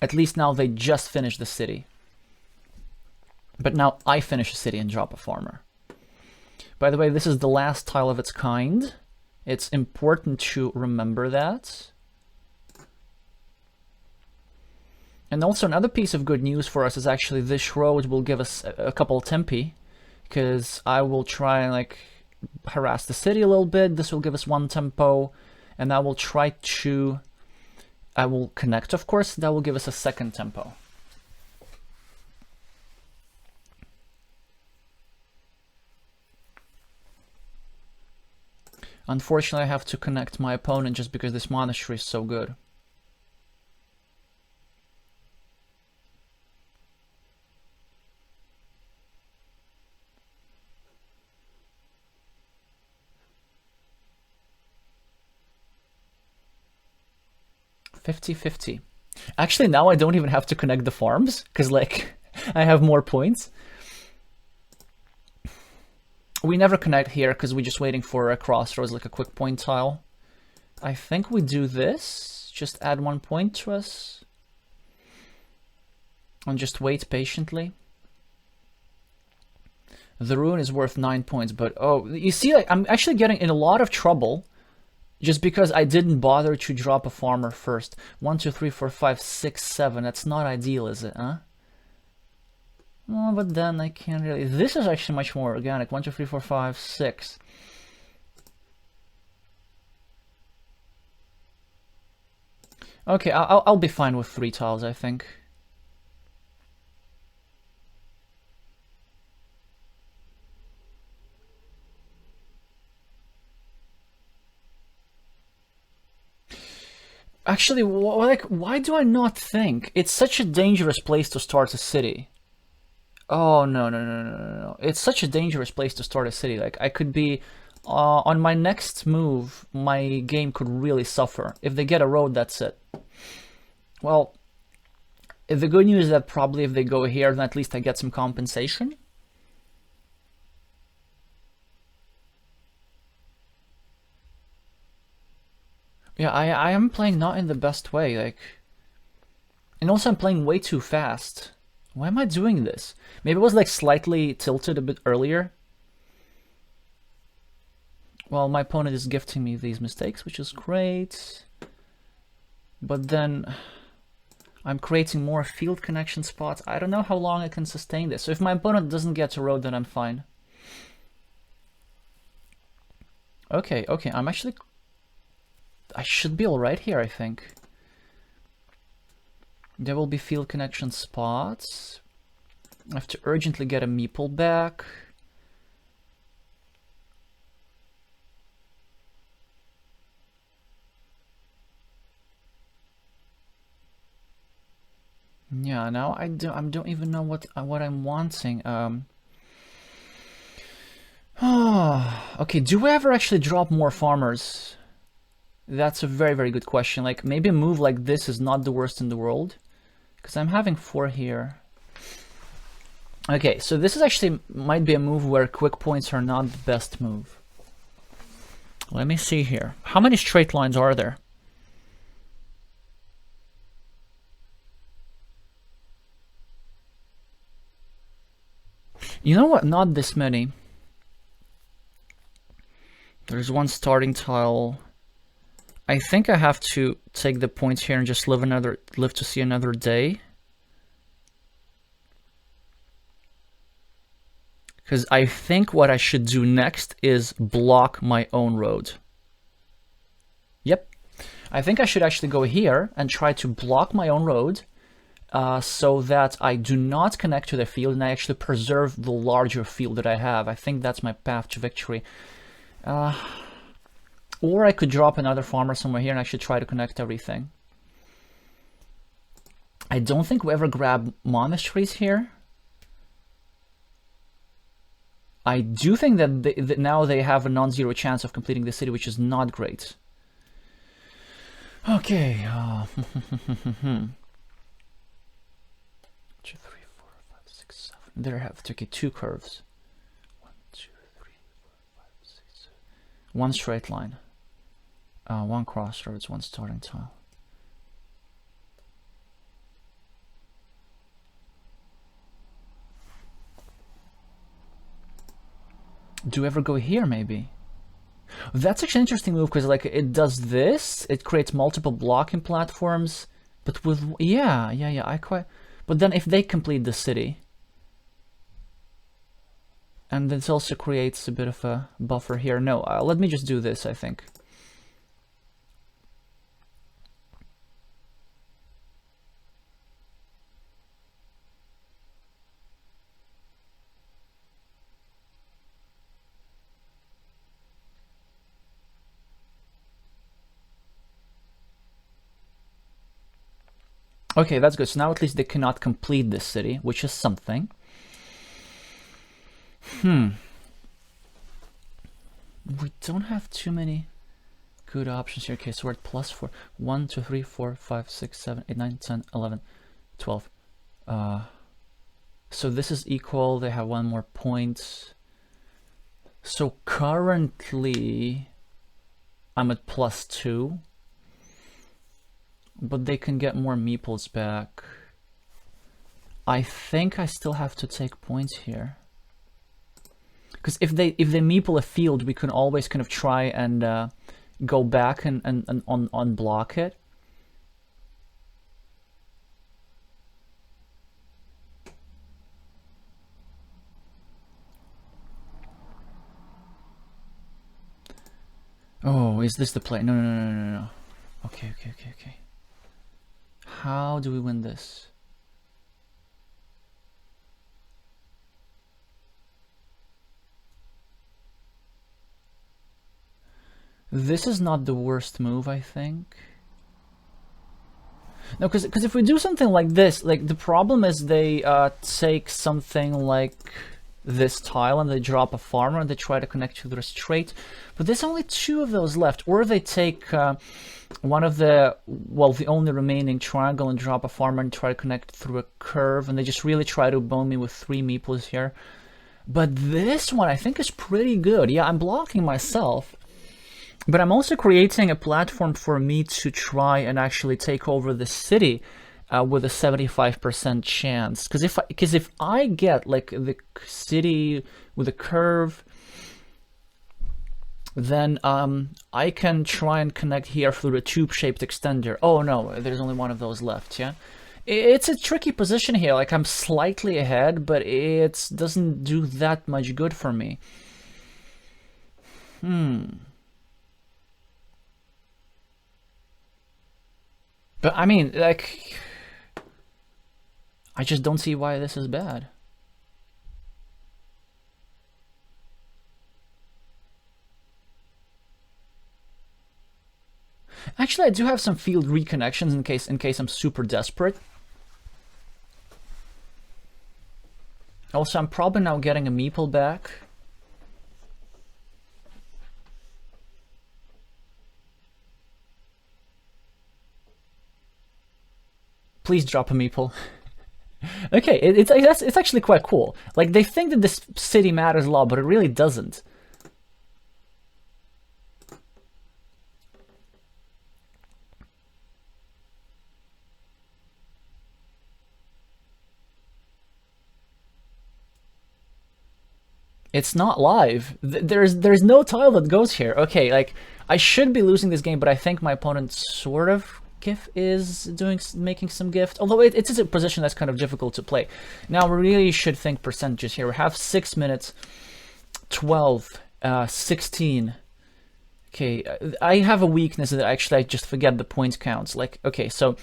At least now they just finished the city. But now I finish a city and drop a farmer. By the way, this is the last tile of its kind. It's important to remember that. And also another piece of good news for us is actually this road will give us a couple tempi, because I will try and like harass the city a little bit. This will give us 1 tempo, and I will try to... I will connect, of course. That will give us a 2nd tempo. Unfortunately, I have to connect my opponent just because this monastery is so good. $50-50. Actually, now I don't even have to connect the farms, because like I have more points. We never connect here because we're just waiting for a crossroads, like a quick point tile. I think we do this. Just add 1 point to us. And just wait patiently. The rune is worth 9 points, but oh, you see, like, I'm actually getting in a lot of trouble just because I didn't bother to drop a farmer first. 1, 2, 3, 4, 5, 6, 7. That's not ideal, is it, huh? Oh, but then I can't really... This is actually much more organic. 1, 2, 3, 4, 5, 6. Okay, I'll be fine with 3 tiles, I think. Actually, like, why do I not think? It's such a dangerous place to start a city. Oh, no. It's such a dangerous place to start a city. Like, I could be... on my next move, my game could really suffer. If they get a road, that's it. Well, the good news is that probably if they go here, then at least I get some compensation. Yeah, I am playing not in the best way, like... And also I'm playing way too fast. Why am I doing this? Maybe it was like slightly tilted a bit earlier. Well, my opponent is gifting me these mistakes, which is great. But then I'm creating more field connection spots. I don't know how long I can sustain this. So if my opponent doesn't get a road, then I'm fine. Okay, I'm actually... I should be alright here, I think. There will be field connection spots. I have to urgently get a meeple back. Yeah, now I don't even know what I'm wanting. Okay, do we ever actually drop more farmers? That's a very, very good question. Like, maybe a move like this is not the worst in the world. Because I'm having 4 here. Okay, so this is actually might be a move where quick points are not the best move. Let me see here. How many straight lines are there? You know what? Not this many. There's 1 starting tile. I think I have to take the points here and just live to see another day. Because I think what I should do next is block my own road. Yep. I think I should actually go here and try to block my own road so that I do not connect to the field and I actually preserve the larger field that I have. I think that's my path to victory. Or I could drop another farmer somewhere here and actually try to connect everything. I don't think we ever grab monasteries here. I do think that now they have a non-zero chance of completing the city, which is not great. Okay. 2, 3, 4, 5, 6, 7. There have to get 2 curves. 1, 2, 3, 4, 5, 6, 7. 1 straight line. 1 crossroads, 1 starting tile. Do we ever go here, maybe? That's actually an interesting move, because like it does this, it creates multiple blocking platforms, but with, yeah, I quite, but then if they complete the city, and this also creates a bit of a buffer here. No, let me just do this, I think. Okay, that's good. So now at least they cannot complete this city, which is something. We don't have too many good options here. Okay, so we're at +4. 1, 2, 3, 4, 5, 6, 7, 8, 9, 10, 11, 12. So this is equal. They have 1 more point. So currently, I'm at +2. But they can get more meeples back. I think I still have to take points here. Because if they meeple a field, we can always kind of try and go back and unblock it. Oh, is this the play? No. Okay. How do we win this? This is not the worst move, I think. No, because if we do something like this, like the problem is they take something like this tile and they drop a farmer and they try to connect to the straight, but there's only 2 of those left. Or they take one of the, well, the only remaining triangle and drop a farmer and try to connect through a curve, and they just really try to bone me with 3 meeples here. But this one I think is pretty good. Yeah, I'm blocking myself, but I'm also creating a platform for me to try and actually take over the city with a 75% chance. Because if I get like the city with a curve, then I can try and connect here through the tube-shaped extender. Oh no, there's only 1 of those left, yeah? It's a tricky position here, like I'm slightly ahead, but it doesn't do that much good for me. But I mean, like, I just don't see why this is bad. Actually, I do have some field reconnections in case I'm super desperate. Also, I'm probably now getting a meeple back. Please drop a meeple. Okay, it's actually quite cool. Like, they think that this city matters a lot, but it really doesn't. It's not live. There's no tile that goes here. Okay, like, I should be losing this game, but I think my opponent sort of is making some gift, although it's a position that's kind of difficult to play. Now we really should think percentages here. We have 6 minutes, 12, 16. Okay, I have a weakness that actually I just forget the point counts. Like, okay, so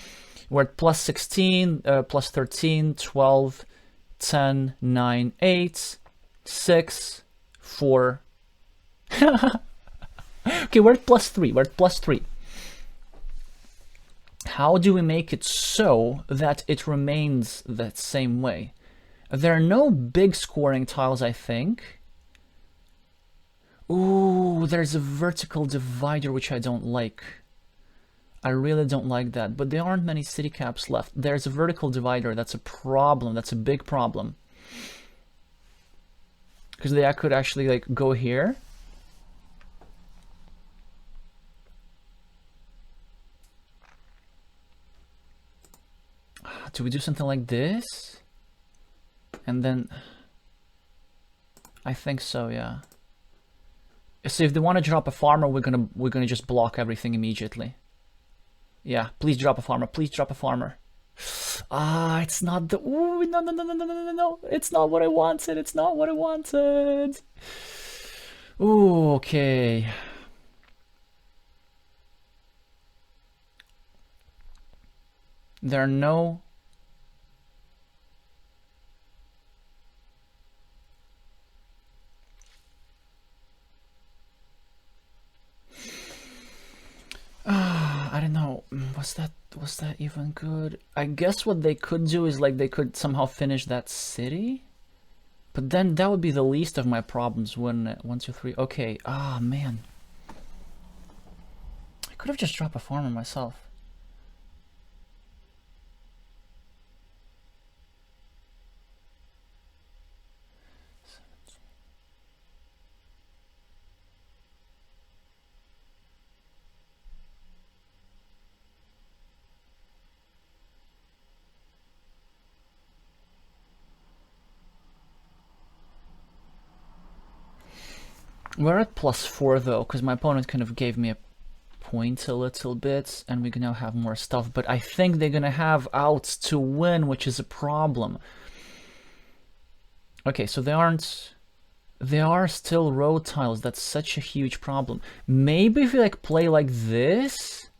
we're at +16, +13, 12, 10, 9, 8, 6, 4. Okay, we're at +3. We're at +3. How do we make it so that it remains that same way? There are no big scoring tiles, I think. Ooh, there's a vertical divider which I don't like. I really don't like that, but there aren't many city caps left. There's a vertical divider. That's a problem. That's a big problem. Because I could actually like go here. Do we do something like this? And then I think so, yeah. So if they want to drop a farmer, we're gonna just block everything immediately. Yeah, please drop a farmer. Please drop a farmer. Ah, it's not the. Ooh, no, no, no, no, no, no, no, no. It's not what I wanted. It's not what I wanted. Ooh, okay. There are no. I don't know. Was that even good? I guess what they could do is like they could somehow finish that city. But then that would be the least of my problems when 1, 2, 3. Okay. Ah, man. I could have just dropped a farmer myself. We're at +4 though, because my opponent kind of gave me a point a little bit, and we can now have more stuff. But I think they're gonna have outs to win, which is a problem. Okay, so they are still road tiles. That's such a huge problem. Maybe if we like play like this.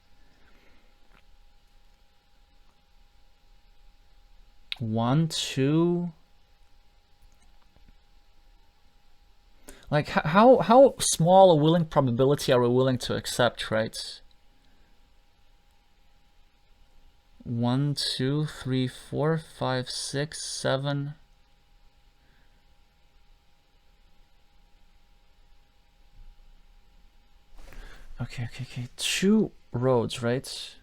1, 2. Like, how small a willing probability are we willing to accept, right? 1, 2, 3, 4, 5, 6, 7. Okay. 2 roads, right?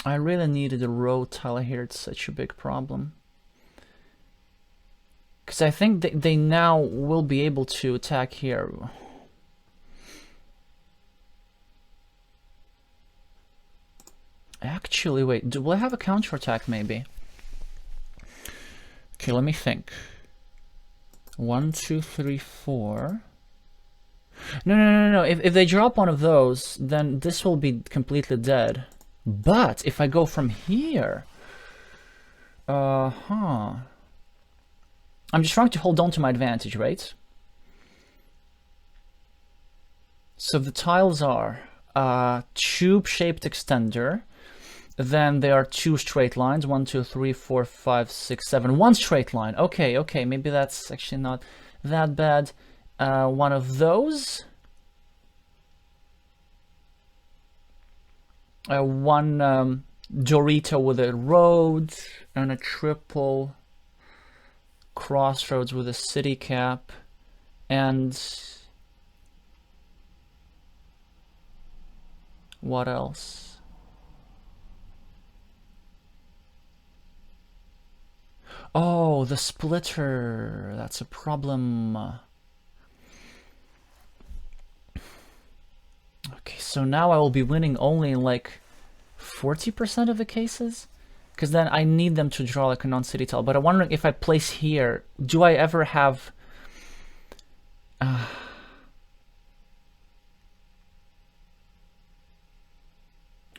I really needed a road tile here. It's such a big problem. Because I think they now will be able to attack here. Actually, wait. Do I have a counterattack maybe? Okay, let me think. 1, 2, 3, 4. No. If they drop one of those, then this will be completely dead. But if I go from here, I'm just trying to hold on to my advantage, right? So the tiles are tube-shaped extender. Then there are 2 straight lines. 1, 2, 3, 4, 5, 6, 7. 1 straight line. Okay. Maybe that's actually not that bad. One of those. 1 Dorito with a road, and a triple crossroads with a city cap, and what else? Oh, the splitter. That's a problem. Okay, so now I will be winning only in like 40% of the cases, because then I need them to draw like a non-city tile. But I'm wondering if I place here, do I ever have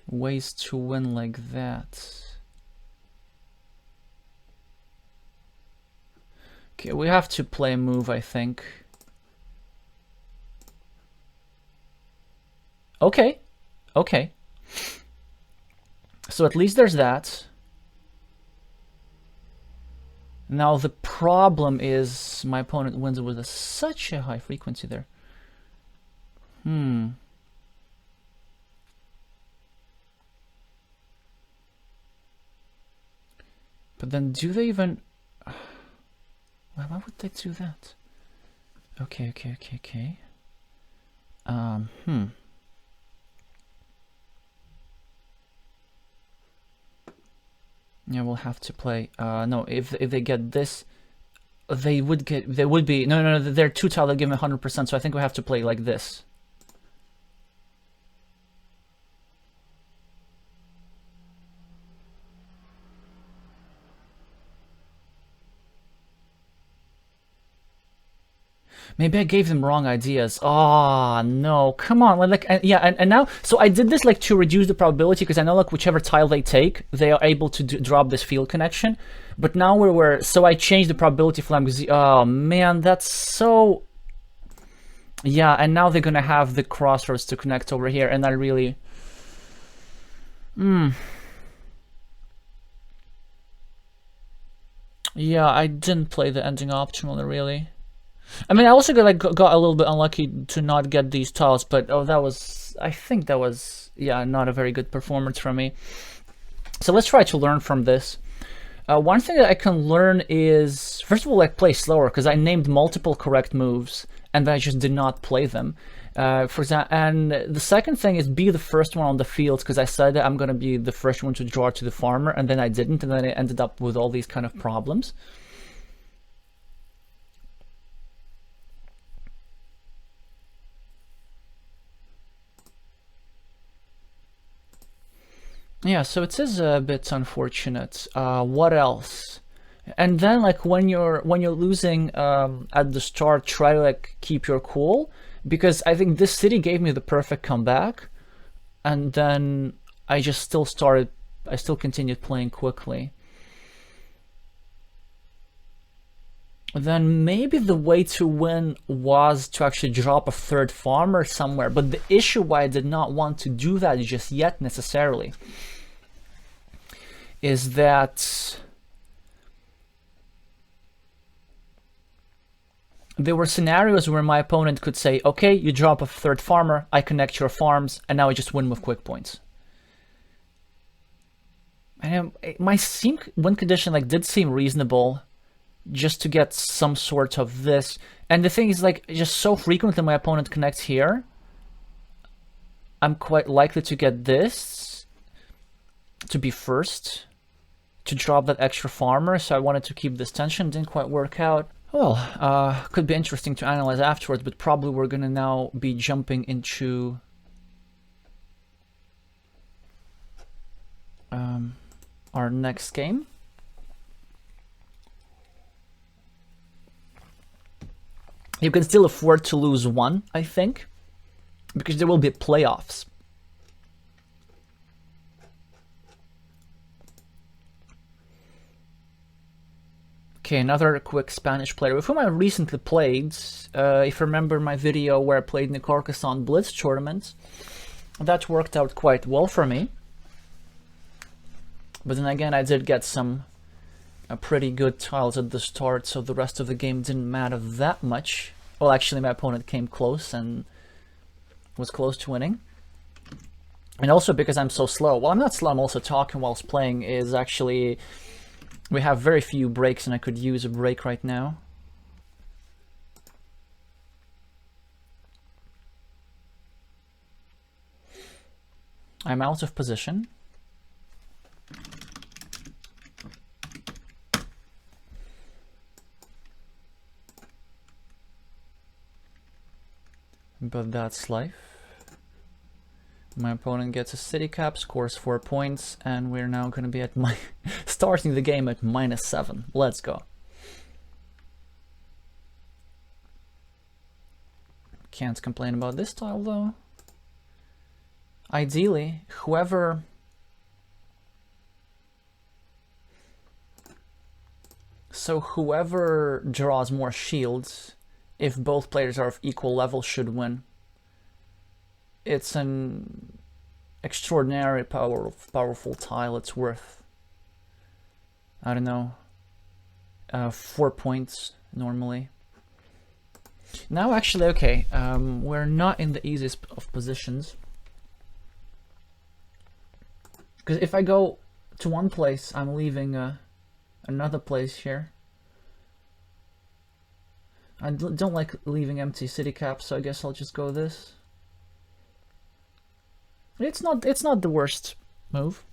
ways to win like that? Okay, we have to play a move, I think. Okay. So at least there's that. Now the problem is my opponent wins with such a high frequency there. But then do they even... Why would they do that? Okay. Yeah, we'll have to play. No, if they get this, they would be no. They're 2 tile. They give me 100%. So I think we have to play like this. Maybe I gave them wrong ideas. Oh no, come on. Like, and now, so I did this like to reduce the probability, because I know like whichever tile they take, they are able to drop this field connection. But now so I changed the probability for them, because, oh man, that's so... Yeah, and now they're gonna have the crossroads to connect over here, and I really... Yeah, I didn't play the ending optimally, really. I mean, I also got a little bit unlucky to not get these tiles, but I think that was, yeah, not a very good performance from me. So let's try to learn from this. One thing that I can learn is, first of all, like, play slower, because I named multiple correct moves, and I just did not play them. For example, and the second thing is be the first one on the field, because I said that I'm going to be the first one to draw to the farmer, and then I didn't, and then I ended up with all these kind of problems. Yeah, so it is a bit unfortunate. What else? And then, like, when you're losing at the start, try to like keep your cool, because I think this city gave me the perfect comeback, and then I still continued playing quickly. Then maybe the way to win was to actually drop a third farmer somewhere, but the issue why I did not want to do that just yet necessarily is that there were scenarios where my opponent could say, okay, you drop a third farmer, I connect your farms, and now I just win with quick points. And my win condition like did seem reasonable, just to get some sort of this. And the thing is, like, just so frequently my opponent connects here, I'm quite likely to get this to be first, to drop that extra farmer. So I wanted to keep this tension. Didn't quite work out. Well, could be interesting to analyze afterwards, but probably we're gonna now be jumping into our next game. You can still afford to lose one, I think, because there will be playoffs. Okay, another quick Spanish player with whom I recently played. If you remember my video where I played in the Carcassonne Blitz tournament, that worked out quite well for me. But then again, I did get some pretty good tiles at the start, so the rest of the game didn't matter that much. Well, actually, my opponent came close and was close to winning. And also because I'm so slow. Well, I'm not slow, I'm also talking whilst playing, is actually... We have very few breaks, and I could use a break right now. I'm out of position. But that's life. My opponent gets a city cap, scores 4 points, and we're now going to be at starting the game at -7. Let's go. Can't complain about this tile though. Ideally, whoever draws more shields, if both players are of equal level, should win. It's an extraordinary powerful tile. It's worth, I don't know, 4 points normally. Now actually, okay, we're not in the easiest of positions, because if I go to one place, I'm leaving another place here. I don't like leaving empty city caps, so I guess I'll just go this. It's not the worst move.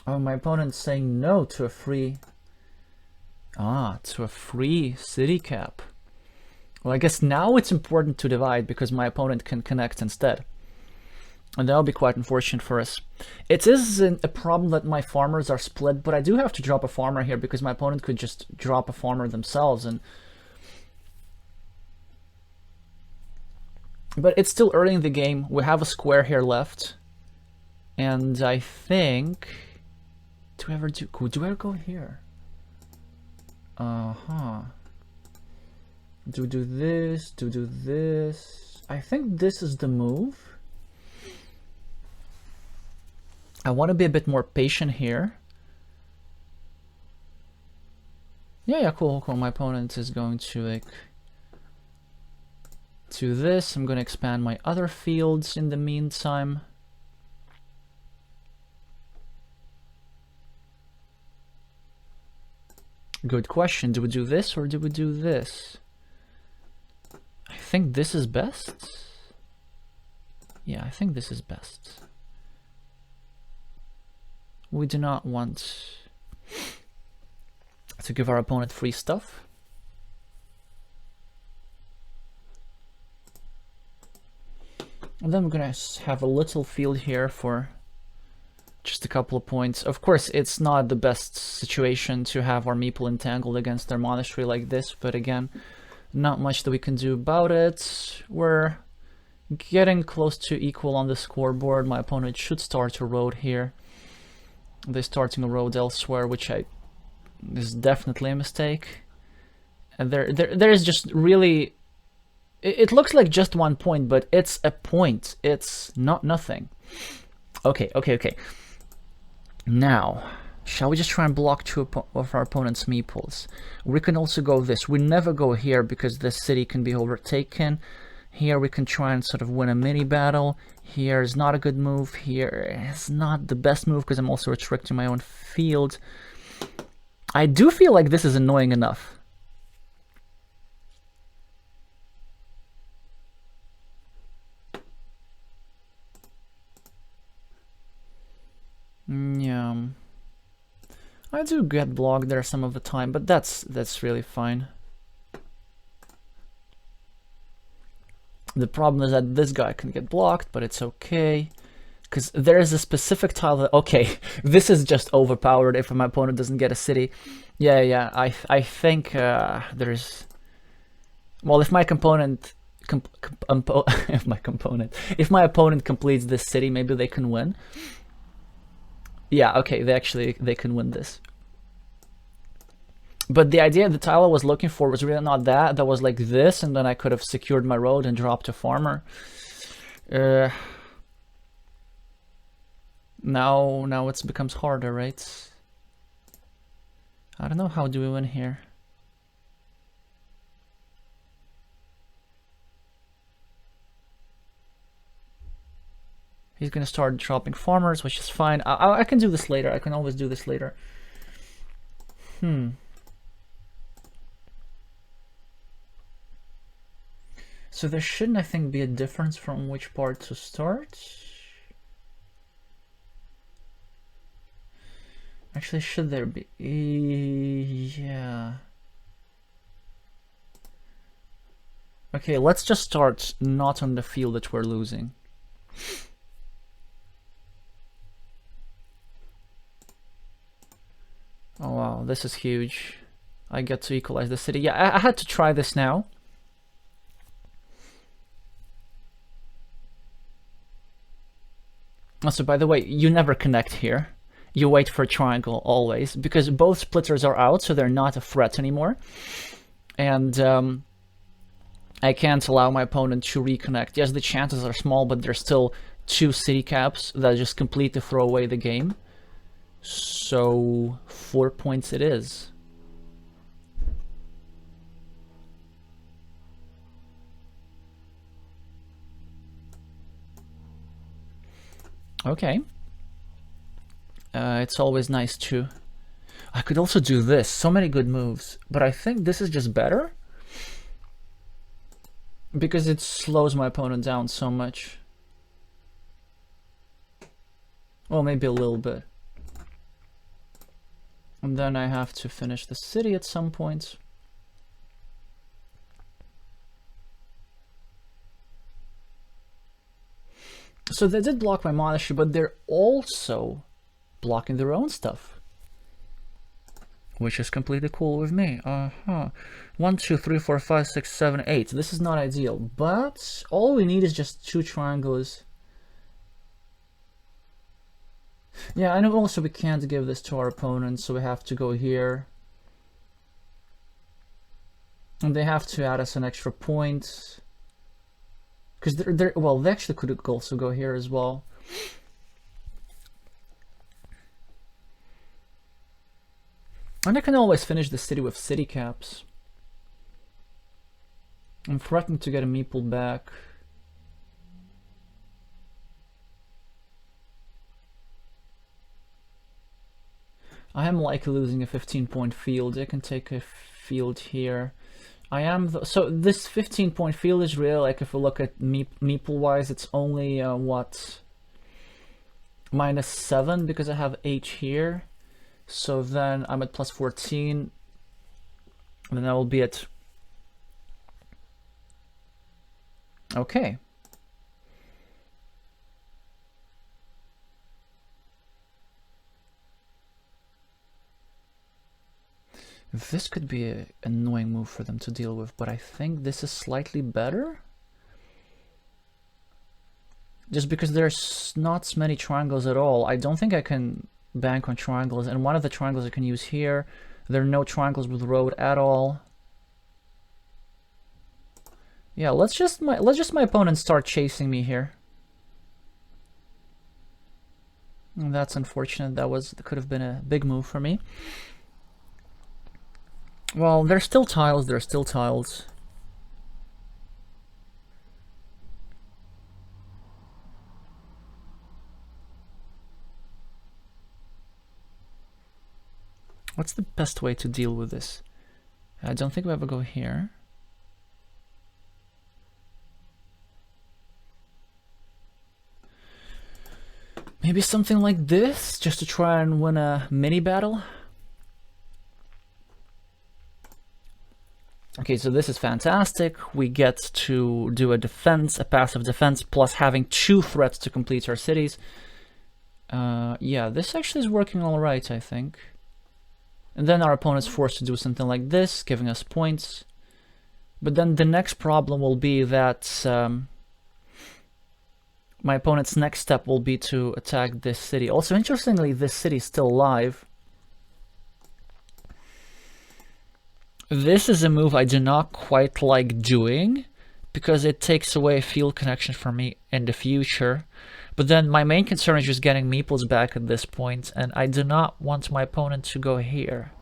Oh, my opponent's saying no to a free... to a free city cap. Well, I guess now it's important to divide because my opponent can connect instead. And that'll be quite unfortunate for us. It is a problem that my farmers are split, but I do have to drop a farmer here because my opponent could just drop a farmer themselves. But it's still early in the game. We have a square here left. And I think... Do I ever go here? Do this. I think this is the move. I want to be a bit more patient here. Yeah, cool. My opponent is going to like do this. I'm going to expand my other fields in the meantime. Good question. Do we do this or do we do this? I think this is best. Yeah, I think this is best. We do not want to give our opponent free stuff. And then we're gonna have a little field here for just a couple of points. Of course, it's not the best situation to have our meeple entangled against their monastery like this, but again, not much that we can do about it. We're getting close to equal on the scoreboard. My opponent should start a road here. They're starting a road elsewhere, which is definitely a mistake. And there is just really... It looks like just 1 point, but it's a point. It's not nothing. Okay. Now, shall we just try and block two of our opponent's meeples? We can also go this. We never go here because this city can be overtaken. Here we can try and sort of win a mini battle. Here is not a good move. Here is not the best move because I'm also restricting my own field. I do feel like this is annoying enough. Yeah, I do get blocked there some of the time, but that's really fine. The problem is that this guy can get blocked, but it's okay. Because there is a specific tile that... Okay, this is just overpowered if my opponent doesn't get a city. Yeah, I think there's... Well, if my component... If my opponent completes this city, maybe they can win. Yeah, okay, they can win this. But the idea the tile I was looking for was really not that. That was like this, and then I could have secured my road and dropped a farmer. Now it becomes harder, right? I don't know, how do we win here? He's gonna start dropping farmers, which is fine. I can do this later. I can always do this later. So there shouldn't, I think, be a difference from which part to start. Actually, should there be? Yeah. Okay, let's just start not on the field that we're losing. Oh wow, this is huge. I get to equalize the city. Yeah, I had to try this now. Also, by the way, you never connect here. You wait for a triangle always, because both splitters are out, so they're not a threat anymore. And I can't allow my opponent to reconnect. Yes, the chances are small, but there's still 2 city caps that just completely throw away the game. So 4 points it is. Okay. It's always nice to... I could also do this. So many good moves. But I think this is just better. Because it slows my opponent down so much. Well, maybe a little bit. And then I have to finish the city at some point. So they did block my monastery, but they're also blocking their own stuff. Which is completely cool with me. 1, 2, 3, 4, 5, 6, 7, 8. This is not ideal, but all we need is just 2 triangles. Yeah, I know also we can't give this to our opponent, so we have to go here. And they have to add us an extra point. Because well, they actually could also go here as well. And I can always finish the city with city caps. I'm threatening to get a meeple back. I am likely losing a 15-point field. I can take a field here. I am so this 15-point field is real. Like if we look at meeple wise, it's only what, -7 because I have H here. So then I'm at +14, and then I will be at, okay. This could be an annoying move for them to deal with, but I think this is slightly better. Just because there's not many triangles at all. I don't think I can bank on triangles, and one of the triangles I can use here. There are no triangles with road at all. Yeah, let's just my opponent start chasing me here. And that's unfortunate. That could have been a big move for me. Well, there's still tiles. There are still tiles. What's the best way to deal with this? I don't think we ever go here. Maybe something like this, just to try and win a mini battle. Okay, so this is fantastic. We get to do a defense, a passive defense, plus having 2 threats to complete our cities. Yeah, this actually is working all right, I think. And then our opponent's forced to do something like this, giving us points. But then the next problem will be that my opponent's next step will be to attack this city. Also, interestingly, this city is still alive. This is a move I do not quite like doing, because it takes away a field connection from me in the future. But then my main concern is just getting meeples back at this point, and I do not want my opponent to go here.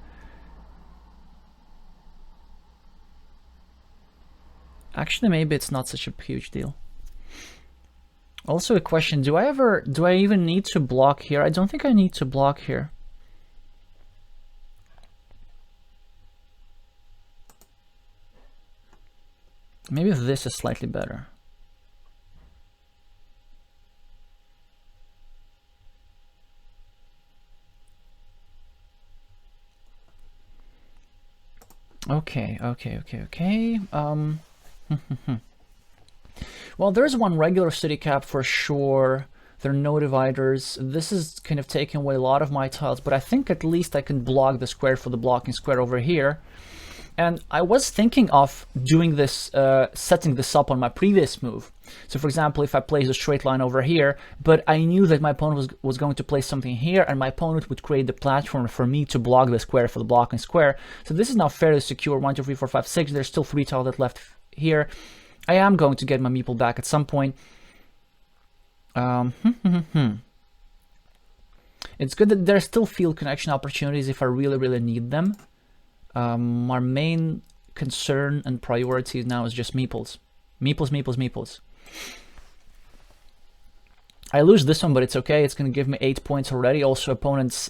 Actually, maybe it's not such a huge deal. Also a question, do I even need to block here? I don't think I need to block here. Maybe this is slightly better. Okay. Well, there's one regular city cap for sure. There are no dividers. This is kind of taking away a lot of my tiles, but I think at least I can block the square for the blocking square over here. And I was thinking of doing this, setting this up on my previous move. So for example, if I place a straight line over here, but I knew that my opponent was going to place something here, and my opponent would create the platform for me to block the square for the blocking square. So this is now fairly secure. 1, 2, 3, 4, 5, 6. There's still 3 tiles left here. I am going to get my meeple back at some point. It's good that there's still field connection opportunities if I really need them. Our main concern and priority now is just meeples. Meeples. I lose this one, but it's okay. It's going to give me 8 points already. Also,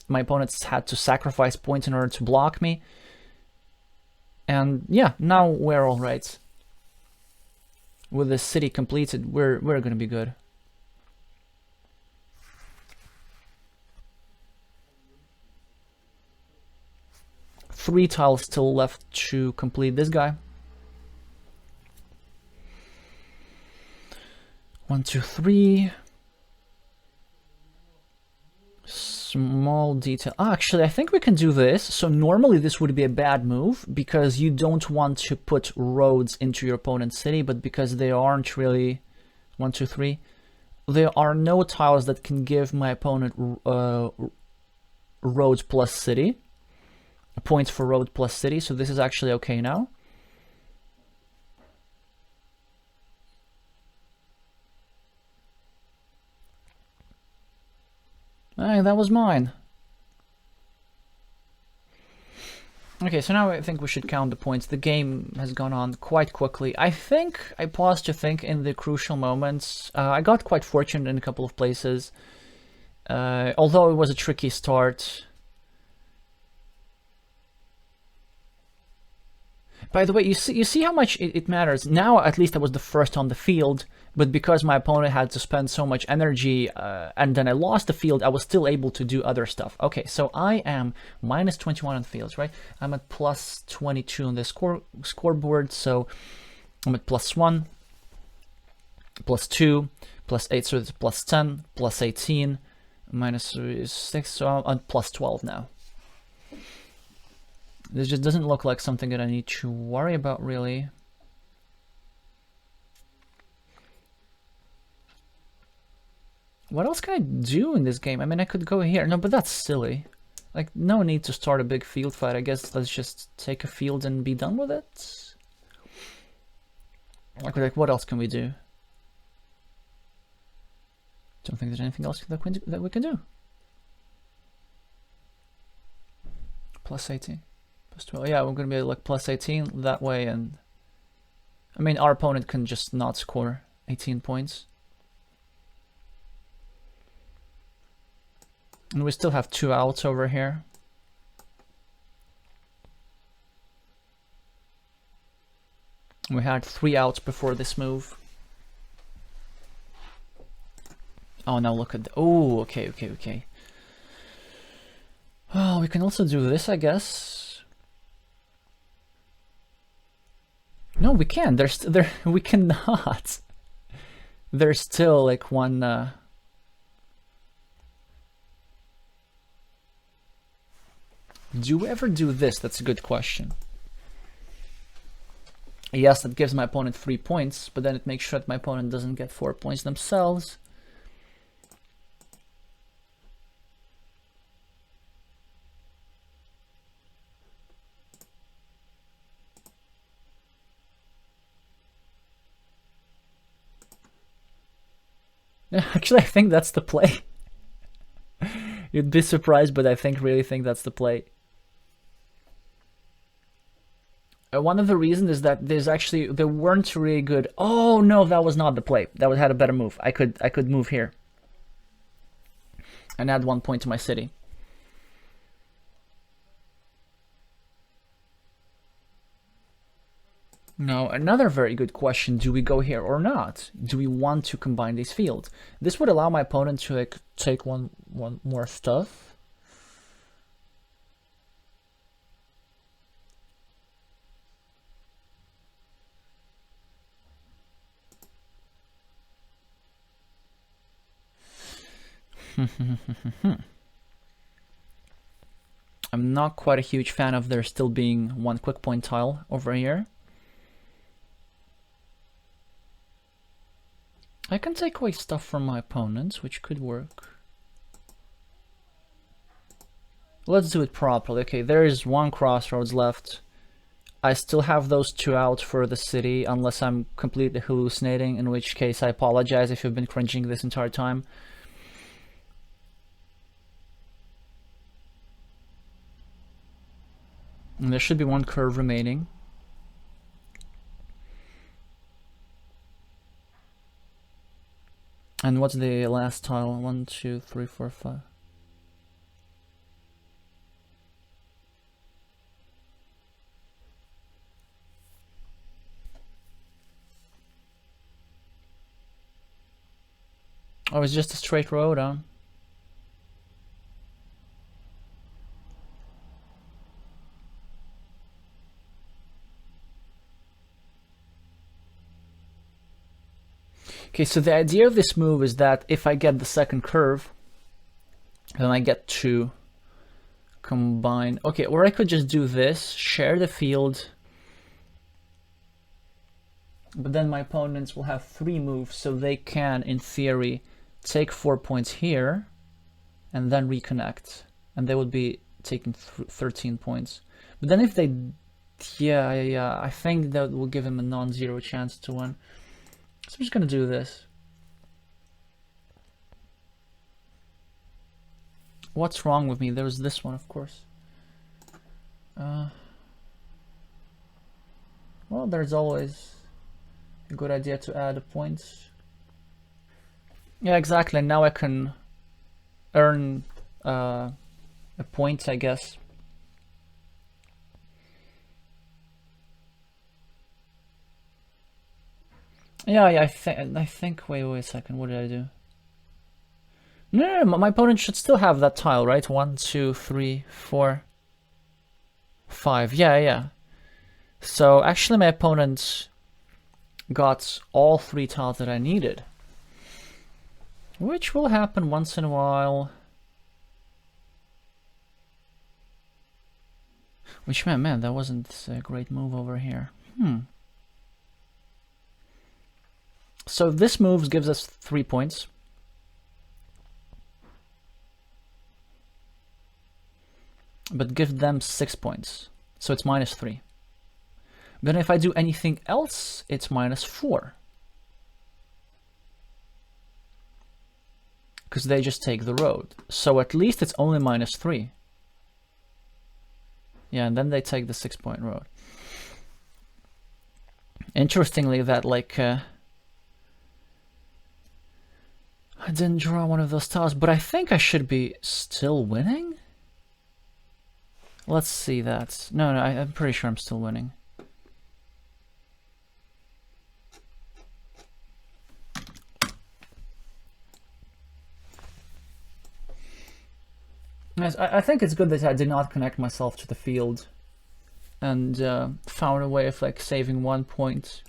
my opponents had to sacrifice points in order to block me. And yeah, now we're all right. With the city completed, we're going to be good. Three tiles still left to complete this guy. 1, 2, 3. Small detail. Actually, I think we can do this. So normally this would be a bad move because you don't want to put roads into your opponent's city, but because they aren't really 1, 2, 3, there are no tiles that can give my opponent roads plus city, points for road plus city. So this is actually okay now. Hey, that was mine. Okay, so now I think we should count the points. The game has gone on quite quickly. I think I paused to think in the crucial moments. I got quite fortunate in a couple of places. Although it was a tricky start. By the way, you see how much it matters. Now, at least I was the first on the field, but because my opponent had to spend so much energy and then I lost the field, I was still able to do other stuff. Okay, so I am minus 21 on fields, right? I'm at plus 22 on the scoreboard, so I'm at plus 1, plus 2, plus 8, so it's plus 10, plus 18, minus 6, so I'm at plus 12 now. This just doesn't look like something that I need to worry about, really. What else can I do in this game? I mean, I could go here. No, but that's silly. Like, no need to start a big field fight. I guess let's just take a field and be done with it. Like what else can we do? Don't think there's anything else that we can do. Plus 18. Plus 12. Yeah, we're going to be like plus 18 that way. And I mean, our opponent can just not score 18 points. And we still have 2 outs over here. We had 3 outs before this move. Oh, now look at the... Oh, okay. Oh, we can also do this, I guess. No, we can. We cannot. There's still like one... Do we ever do this? That's a good question. Yes, that gives my opponent 3 points, but then it makes sure that my opponent doesn't get 4 points themselves. Actually, I think that's the play. You'd be surprised, but I really think that's the play. One of the reasons is that there weren't really good. Oh no, that was not the play. That had a better move. I could move here and add 1 point to my city. Now, another very good question, do we go here or not? Do we want to combine these fields? This would allow my opponent to like, take one more stuff. I'm not quite a huge fan of there still being 1 quick point tile over here. I can take away stuff from my opponents, which could work. Let's do it properly. Okay, there is 1 crossroads left. I still have those 2 out for the city, unless I'm completely hallucinating, in which case I apologize if you've been cringing this entire time. And there should be 1 curve remaining. And what's the last tile? 1, 2, 3, 4, 5. Oh, it's just a straight road, huh? Okay, so the idea of this move is that if I get the second curve, then I get to combine. Okay, or I could just do this, share the field, but then my opponents will have 3 moves, so they can, in theory, take 4 points here, and then reconnect, and they would be taking 13 points. But then if they, yeah, I think that will give him a non-zero chance to win. So I'm just gonna do this. What's wrong with me? There's this one, of course. Well, there's always a good idea to add a point. Yeah, exactly. Now I can earn a point, I guess. Yeah, I think. Wait a second. What did I do? No, my opponent should still have that tile, right? 1, 2, 3, 4, 5. Yeah. So actually, my opponent got all 3 tiles that I needed, which will happen once in a while. Which, man, that wasn't a great move over here. So this move gives us 3 points. But give them 6 points. So it's -3. Then if I do anything else, it's -4. Because they just take the road. So at least it's only -3. Yeah, and then they take the 6-point road. Interestingly, that I didn't draw one of those tiles, but I think I should be still winning? Let's see that. No, I'm pretty sure I'm still winning. Yes, I think it's good that I did not connect myself to the field and found a way of saving 1 point.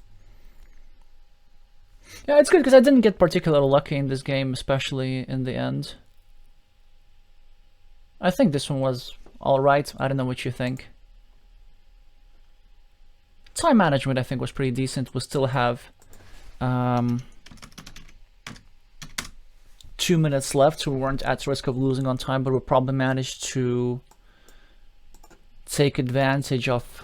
Yeah, it's good because I didn't get particularly lucky in this game, especially in the end. I think this one was alright. I don't know what you think. Time management, I think, was pretty decent. We still have 2 minutes left, so we weren't at risk of losing on time, but we probably managed to take advantage of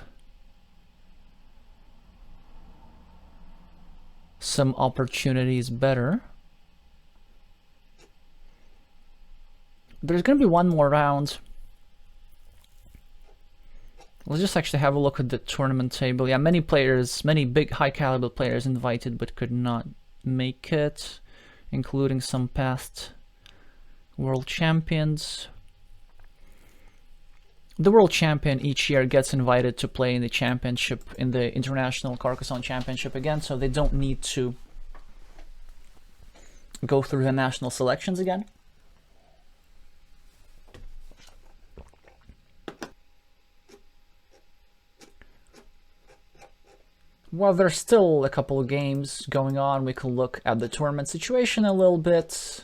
some opportunities better. There's going to be one more round. Let's just actually have a look at the tournament table. Yeah, many players, many big high caliber players invited but could not make it, including some past world champions. The world champion each year gets invited to play in the championship, in the International Carcassonne Championship again, so they don't need to go through the national selections again. While there's still a couple of games going on, we can look at the tournament situation a little bit.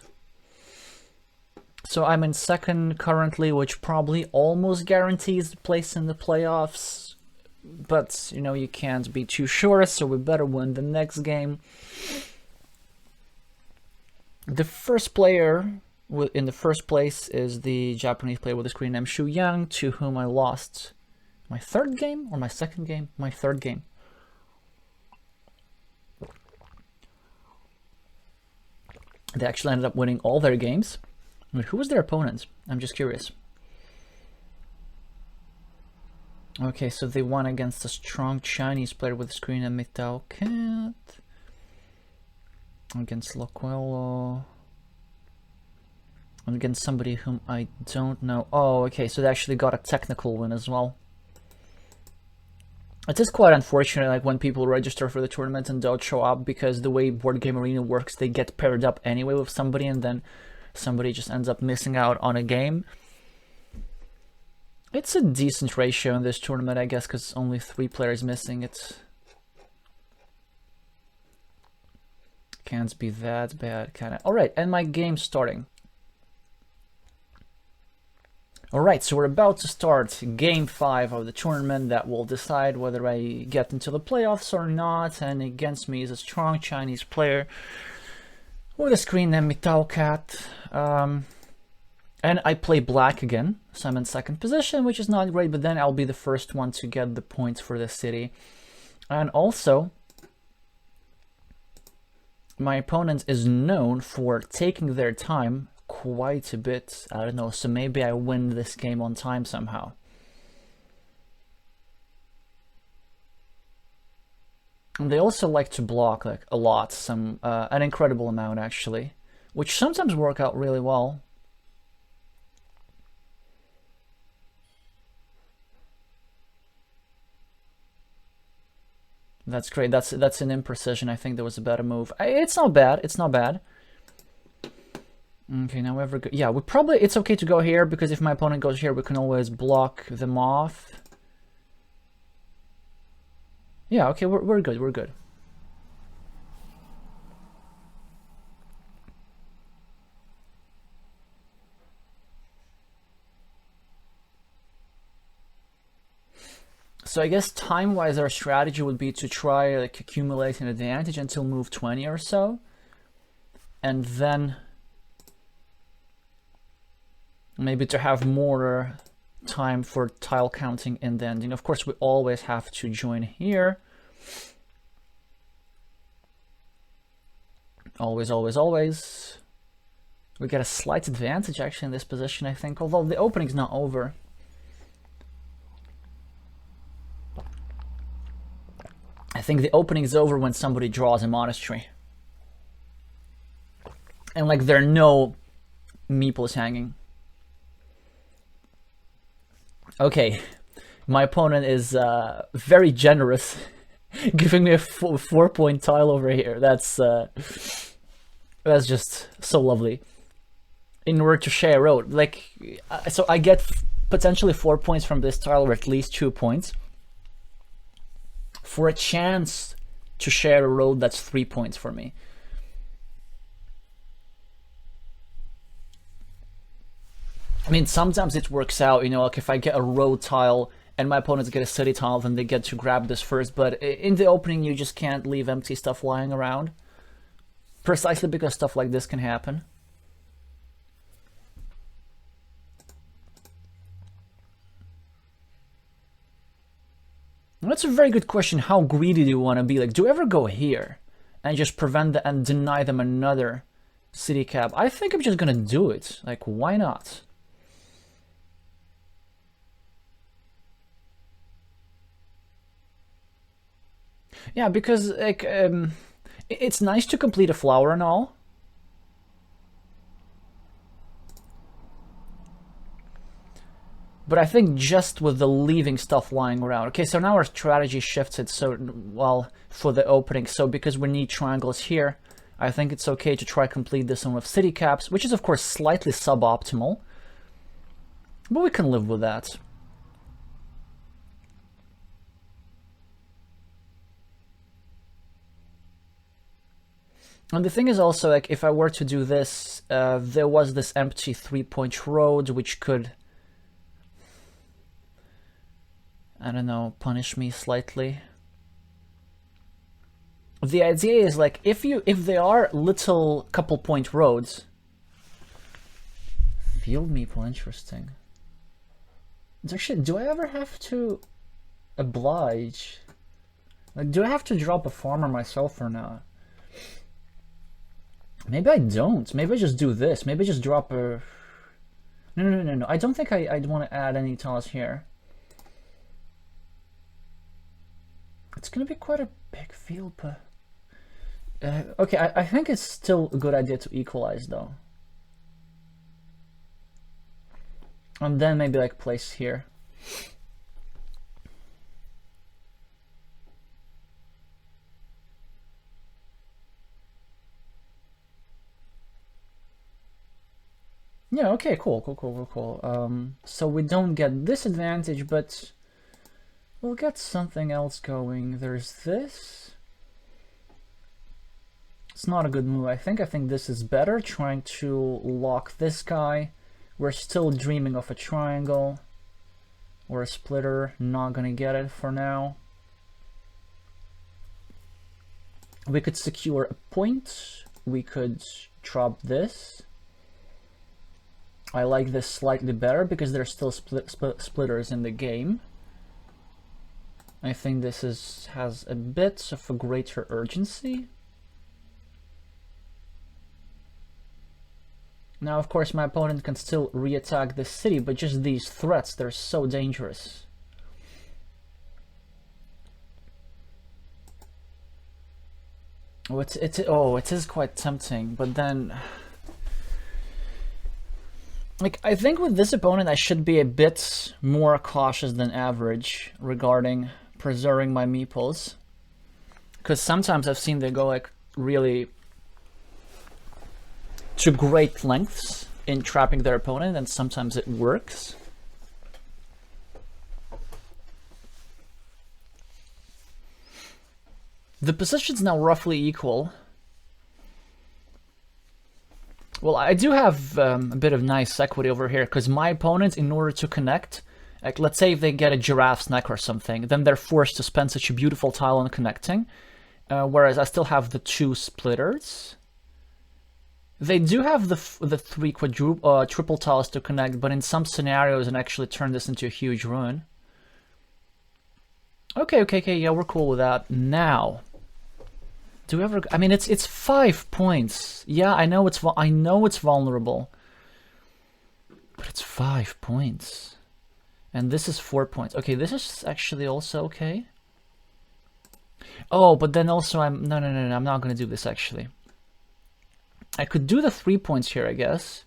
So I'm in second currently, which probably almost guarantees the place in the playoffs. But, you know, you can't be too sure, so we better win the next game. The first player in the first place is the Japanese player with the screen name Shu Yang, to whom I lost my third game, or my second game? My third game. They actually ended up winning all their games. Wait, who was their opponent? I'm just curious. Okay, so they won against a strong Chinese player with a screen name Mitao Cat. Against Loquello. And against somebody whom I don't know. Oh, okay, so they actually got a technical win as well. It is quite unfortunate, like when people register for the tournament and don't show up, because the way Board Game Arena works, they get paired up anyway with somebody, and then somebody just ends up missing out on a game. It's a decent ratio in this tournament, I guess, because only 3 players missing. It can't be that bad, can it? All right, and my game's starting. Alright, so we're about to start Game 5 of the tournament that will decide whether I get into the playoffs or not, and against me is a strong Chinese player with a screen named Cat. And I play black again, so I'm in second position, which is not great, but then I'll be the first one to get the points for the city. And also, my opponent is known for taking their time quite a bit. I don't know, so maybe I win this game on time somehow. And they also like to block like a lot, an incredible amount actually, which sometimes work out really well. That's great. That's an imprecision. I think there was a better move. It's not bad. It's not bad. Okay, now yeah, it's okay to go here, because if my opponent goes here, we can always block them off. Yeah, okay, we're good, we're good. So I guess time-wise, our strategy would be to try like accumulate an advantage until move 20 or so, and then maybe to have more time for tile counting in the ending. Of course, we always have to join here. Always, always, always. We get a slight advantage actually in this position, I think, although the opening's not over. I think the opening is over when somebody draws a monastery. And like there are no meeples hanging. Okay, my opponent is very generous, giving me a 4-point tile over here. That's just so lovely. In order to share a road, like, so I get potentially 4 points from this tile, or at least 2 points. For a chance to share a road, that's 3 points for me. I mean, sometimes it works out, you know, like if I get a road tile and my opponents get a city tile, then they get to grab this first. But in the opening, you just can't leave empty stuff lying around. Precisely because stuff like this can happen. That's a very good question. How greedy do you want to be? Like, do you ever go here and just prevent and deny them another city cap? I think I'm just gonna do it. Like, why not? Yeah, because like it's nice to complete a flower and all. But I think just with the leaving stuff lying around. Okay, so now our strategy shifted so well for the opening. So because we need triangles here, I think it's okay to try complete this one with city caps, which is of course slightly suboptimal. But we can live with that. And the thing is also, like, if I were to do this, there was this empty 3-point road, which could, I don't know, punish me slightly. The idea is, like, if they are little couple-point roads, field meeple, interesting. Actually, do I ever have to oblige? Like, do I have to drop a farmer myself or not? Maybe I don't. Maybe I just do this. Maybe I just drop a... No. I don't think I'd want to add any tiles here. It's going to be quite a big field, but... Okay, I think it's still a good idea to equalize though. And then maybe like place here. Yeah, okay, cool. So we don't get this advantage, but we'll get something else going. There's this. It's not a good move, I think. I think this is better, trying to lock this guy. We're still dreaming of a triangle or a splitter. Not gonna get it for now. We could secure a point. We could drop this. I like this slightly better because there's still splitters in the game. I think this has a bit of a greater urgency. Now, of course, my opponent can still re-attack this city, but just these threats, they're so dangerous. Oh, it is quite tempting, but then, like, I think with this opponent, I should be a bit more cautious than average regarding preserving my meeples, because sometimes I've seen they go like really to great lengths in trapping their opponent, and sometimes it works. The position's now roughly equal. Well, I do have a bit of nice equity over here, because my opponent, in order to connect, like let's say if they get a giraffe's neck or something, then they're forced to spend such a beautiful tile on connecting, whereas I still have the 2 splitters. They do have the 3 triple tiles to connect, but in some scenarios and actually turn this into a huge ruin. Okay, yeah, we're cool with that. Now, do we ever? I mean, it's 5 points. Yeah, I know it's vulnerable, but it's 5 points, and this is 4 points. Okay, this is actually also okay. Oh, but then also no, I'm not gonna do this actually. I could do the 3 points here, I guess,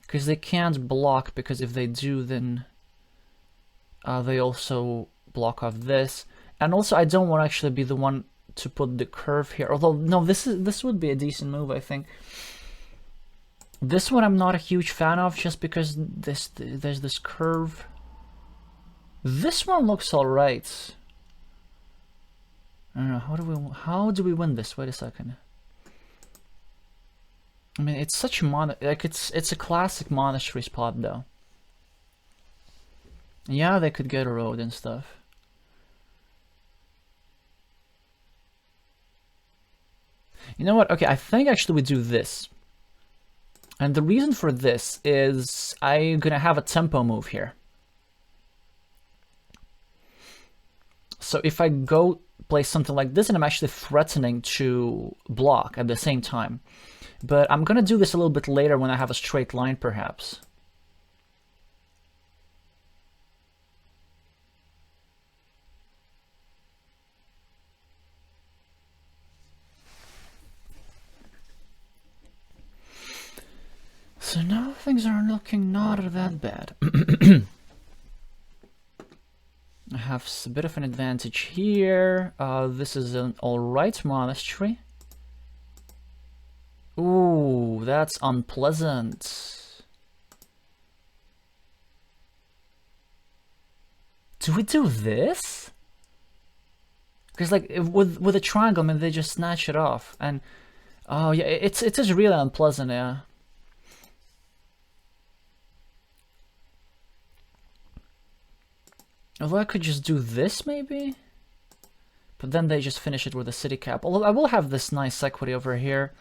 because they can't block, because if they do, then they also block off this. And also, I don't want to actually be the one to put the curve here. Although, no, this would be a decent move, I think. This one I'm not a huge fan of, just because there's this curve. This one looks alright. I don't know, how do we win this? Wait a second. I mean, it's such a it's a classic monastery spot though. Yeah, they could get a road and stuff. You know what? Okay, I think actually we do this. And the reason for this is I'm gonna have a tempo move here. So if I go play something like this, and I'm actually threatening to block at the same time. But I'm gonna do this a little bit later when I have a straight line, perhaps. So now things are looking not that bad. I have a bit of an advantage here. This is an alright monastery. Ooh, that's unpleasant. Do we do this? Because like with a triangle, I mean, they just snatch it off, and oh yeah, it is really unpleasant, yeah. Although I could just do this maybe, but then they just finish it with a city cap. Although I will have this nice equity over here.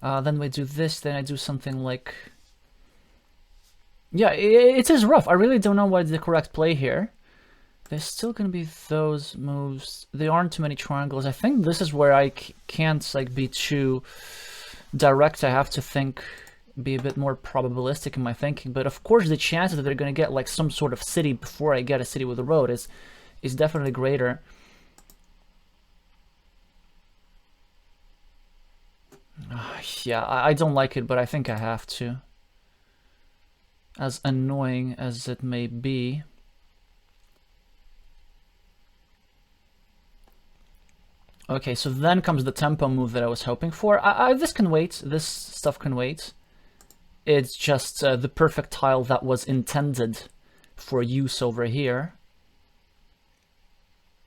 Then we do this, then I do something like... Yeah, it is rough. I really don't know what's the correct play here. There's still gonna be those moves. There aren't too many triangles. I think this is where I can't like be too direct. I have to think, be a bit more probabilistic in my thinking. But of course the chances that they're gonna get like some sort of city before I get a city with a road is definitely greater. Yeah, I don't like it, but I think I have to. As annoying as it may be. Okay, so then comes the tempo move that I was hoping for. This can wait. This stuff can wait. It's just the perfect tile that was intended for use over here.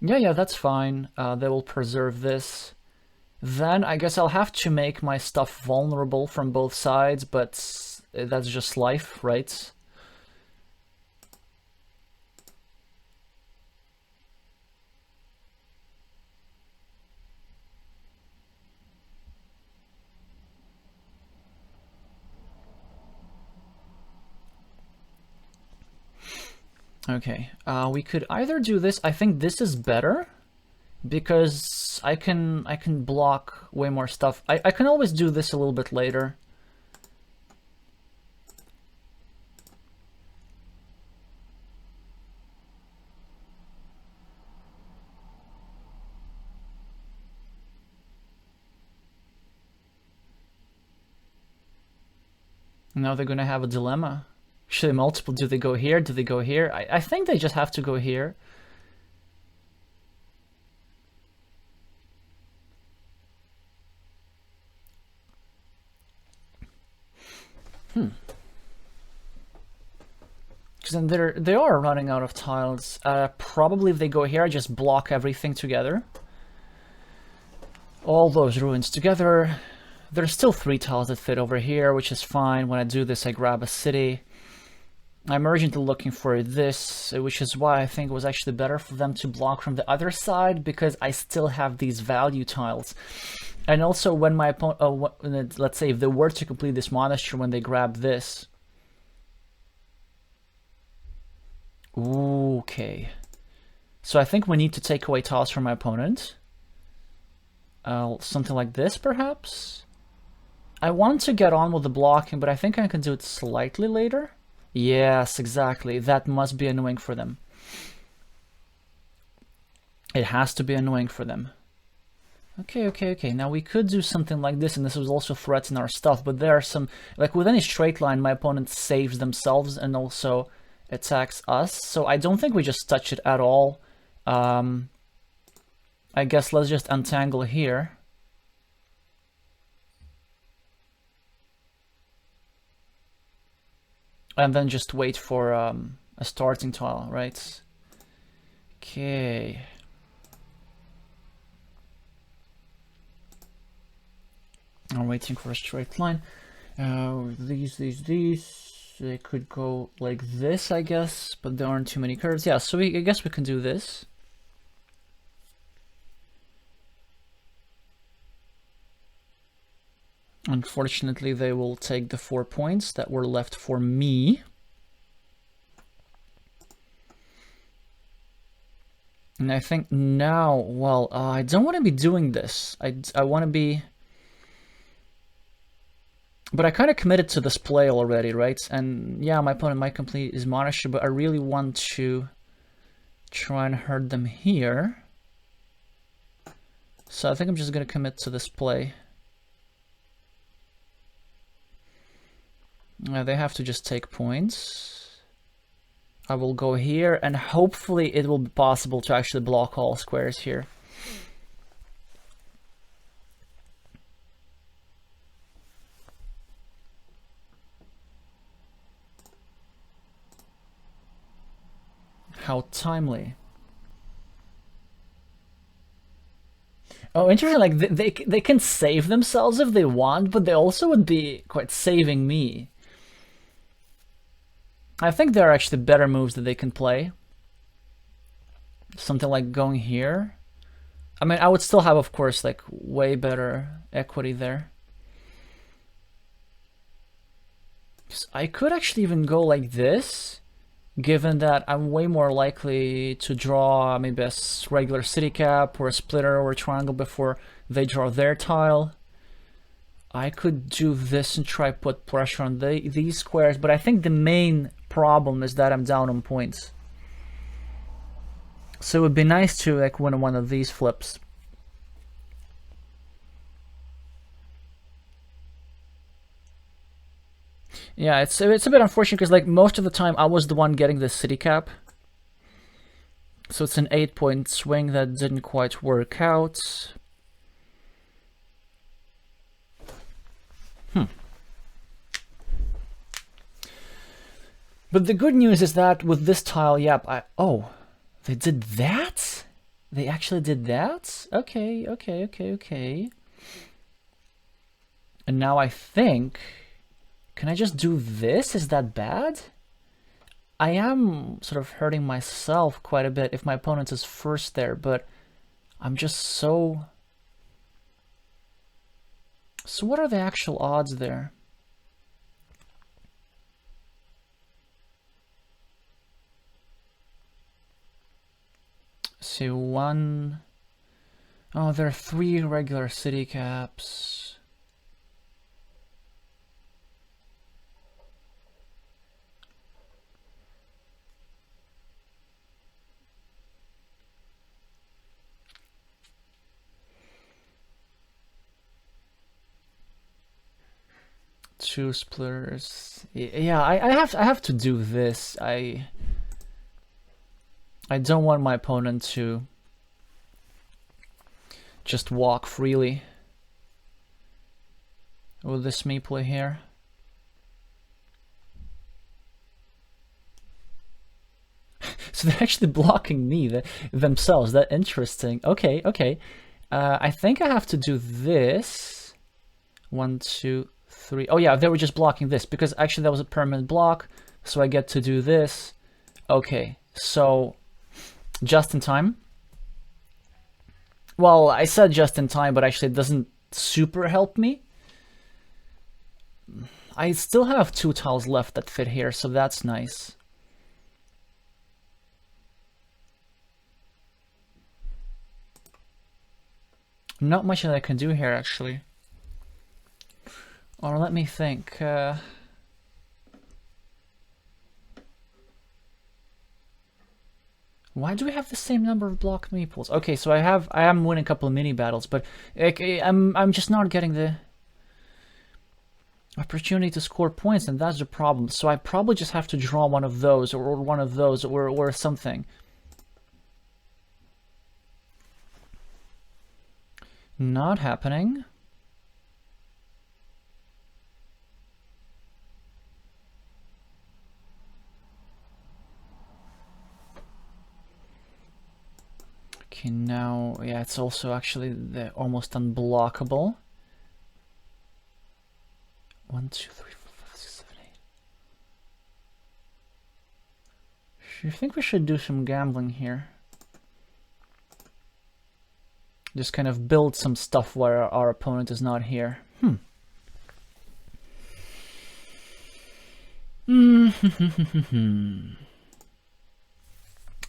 Yeah, that's fine. They will preserve this. Then I guess I'll have to make my stuff vulnerable from both sides, but that's just life, right? Okay, we could either do this. I think this is better because I can block way more stuff. I can always do this a little bit later. Now they're gonna have a dilemma. Should they multiple? Do they go here? Do they go here? I think they just have to go here. Because then they are running out of tiles. Probably if they go here, I just block everything together. All those ruins together. There's still 3 tiles that fit over here, which is fine. When I do this, I grab a city. I'm urgently looking for this, which is why I think it was actually better for them to block from the other side, because I still have these value tiles. And also when my opponent, let's say if they were to complete this monastery, when they grab this. Okay. So I think we need to take away tiles from my opponent. Something like this, perhaps? I want to get on with the blocking, but I think I can do it slightly later. Yes, exactly. That must be annoying for them. It has to be annoying for them. Okay. Now we could do something like this, and this will also threaten our stuff, but there are some... Like with any straight line, my opponent saves themselves and also attacks us, so I don't think we just touch it at all. I guess let's just untangle here. And then just wait for a starting tile, right? Okay. I'm waiting for a straight line. These. They could go like this, I guess, but there aren't too many curves. Yeah, so I guess we can do this. Unfortunately, they will take the 4 points that were left for me. And I think now, well, I don't want to be doing this. I want to be... But I kind of committed to this play already, right? And yeah, my opponent might complete his monastery, but I really want to try and hurt them here. So I think I'm just going to commit to this play. They have to just take points. I will go here, and hopefully it will be possible to actually block all squares here. How timely. Oh, interesting, like they can save themselves if they want, but they also would be quite saving me. I think there are actually better moves that they can play. Something like going here. I mean, I would still have, of course, like way better equity there. I could actually even go like this, given that I'm way more likely to draw maybe a regular city cap or a splitter or a triangle before they draw their tile. I could do this and try put pressure on these squares, but I think the main problem is that I'm down on points. So it would be nice to like win one of these flips. Yeah, it's a bit unfortunate because like most of the time I was the one getting the city cap. So it's an 8-point swing that didn't quite work out. But the good news is that with this tile, yep, oh, they did that? They actually did that? Okay, okay, okay, okay. And now I think, can I just do this? Is that bad? I am sort of hurting myself quite a bit if my opponent is first there, but I'm just so... So what are the actual odds there? See, one... Oh, there are 3 regular city caps. Two splitters. Yeah, I have to do this. I don't want my opponent to just walk freely with this meeple here. So they're actually blocking me themselves. That's interesting. Okay, okay. I think I have to do this. 1, 2, 3. Oh yeah, they were just blocking this because actually that was a permanent block. So I get to do this. Okay, so just in time. Well, I said just in time, but actually it doesn't super help me. I still have 2 tiles left that fit here, so that's nice. Not much that I can do here, actually. Or let me think. Why do we have the same number of blocked meeples? Okay, so I am winning a couple of mini battles, but I'm just not getting the opportunity to score points, and that's the problem. So I probably just have to draw one of those, or one of those, or something. Not happening. Okay, now, yeah, it's also actually almost unblockable. 1, 2, 3, 4, 5, 6, 7, 8. I think we should do some gambling here. Just kind of build some stuff where our opponent is not here.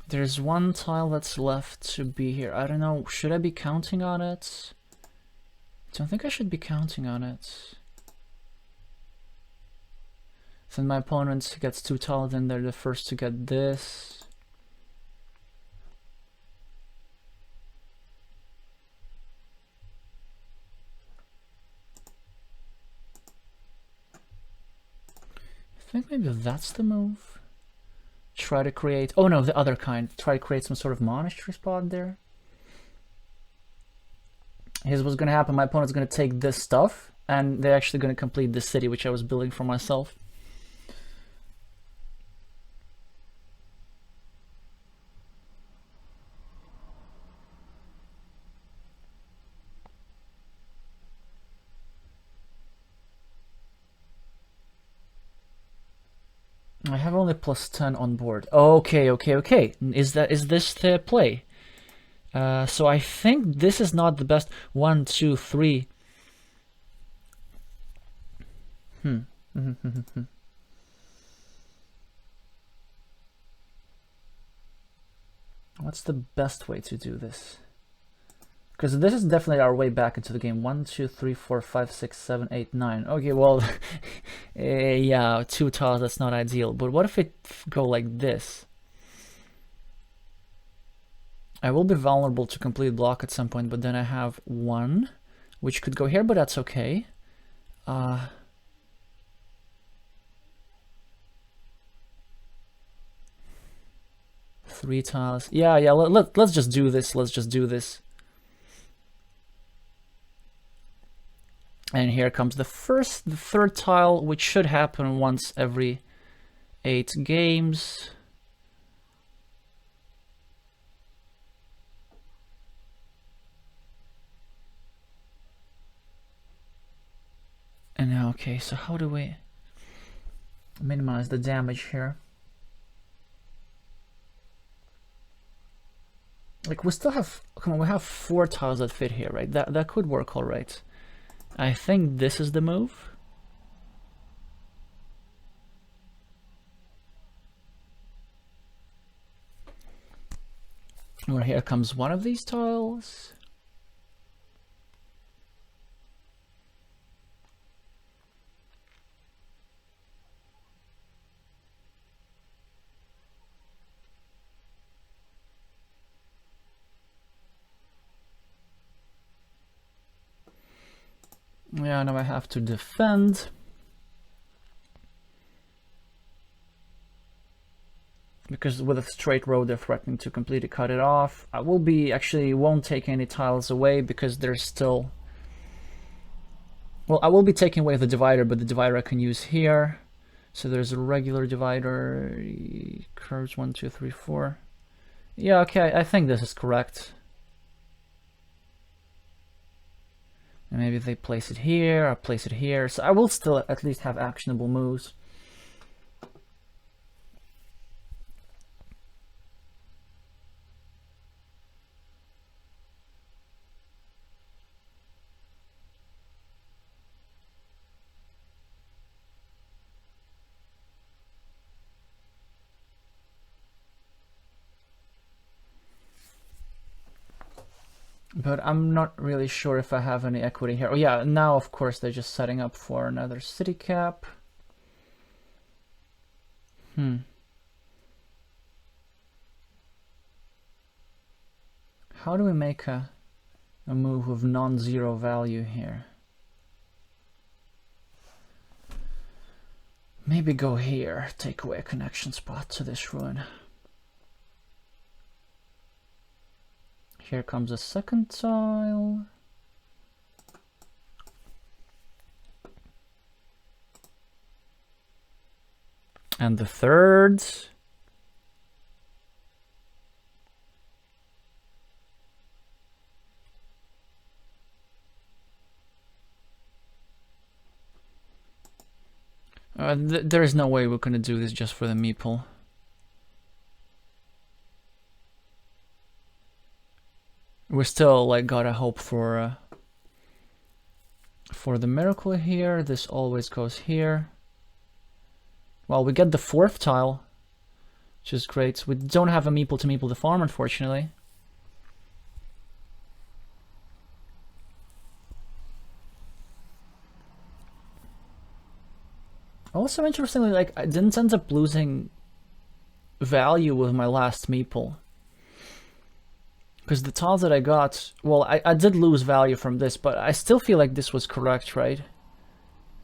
There's 1 tile that's left to be here. I don't know, should I be counting on it? I don't think I should be counting on it. Then my opponent gets 2 tiles, then they're the first to get this. I think maybe that's the move. Try to create... Oh no, the other kind. Try to create some sort of monastery spot there. Here's what's going to happen. My opponent's going to take this stuff, and they're actually going to complete this city, which I was building for myself. I have only +10 on board. Okay, okay, okay. Is this the play? So I think this is not the best. 1, 2, 3. What's the best way to do this? Because this is definitely our way back into the game. 1, 2, 3, 4, 5, 6, 7, 8, 9. Okay, well, yeah, 2 tiles, that's not ideal. But what if it go like this? I will be vulnerable to complete block at some point, but then I have 1, which could go here, but that's okay. 3 tiles. Yeah, yeah, let's just do this. Let's just do this. And here comes the third tile, which should happen once every 8 games. And now, okay, so how do we minimize the damage here? Like, we still have, come on, we have 4 tiles that fit here, right? That could work all right. I think this is the move. Where here comes one of these tiles. Yeah, now I have to defend. Because with a straight road, they're threatening to completely cut it off. I will be, actually won't take any tiles away because there's still... Well, I will be taking away the divider, but the divider I can use here. So there's a regular divider, curves 1, 2, 3, 4. Yeah, okay, I think this is correct. And maybe they place it here, I place it here. So I will still at least have actionable moves. But I'm not really sure if I have any equity here. Oh yeah, now of course they're just setting up for another city cap. How do we make a move with non-zero value here? Maybe go here, take away a connection spot to this ruin. Here comes a second tile. And the third. There is no way we're gonna do this just for the meeple. We still like gotta hope for the miracle here. This always goes here. Well, we get the 4th tile, which is great. We don't have a meeple to meeple the farm, unfortunately. Also, interestingly, like, I didn't end up losing value with my last meeple. Because the tiles that I got, well, I did lose value from this, but I still feel like this was correct, right?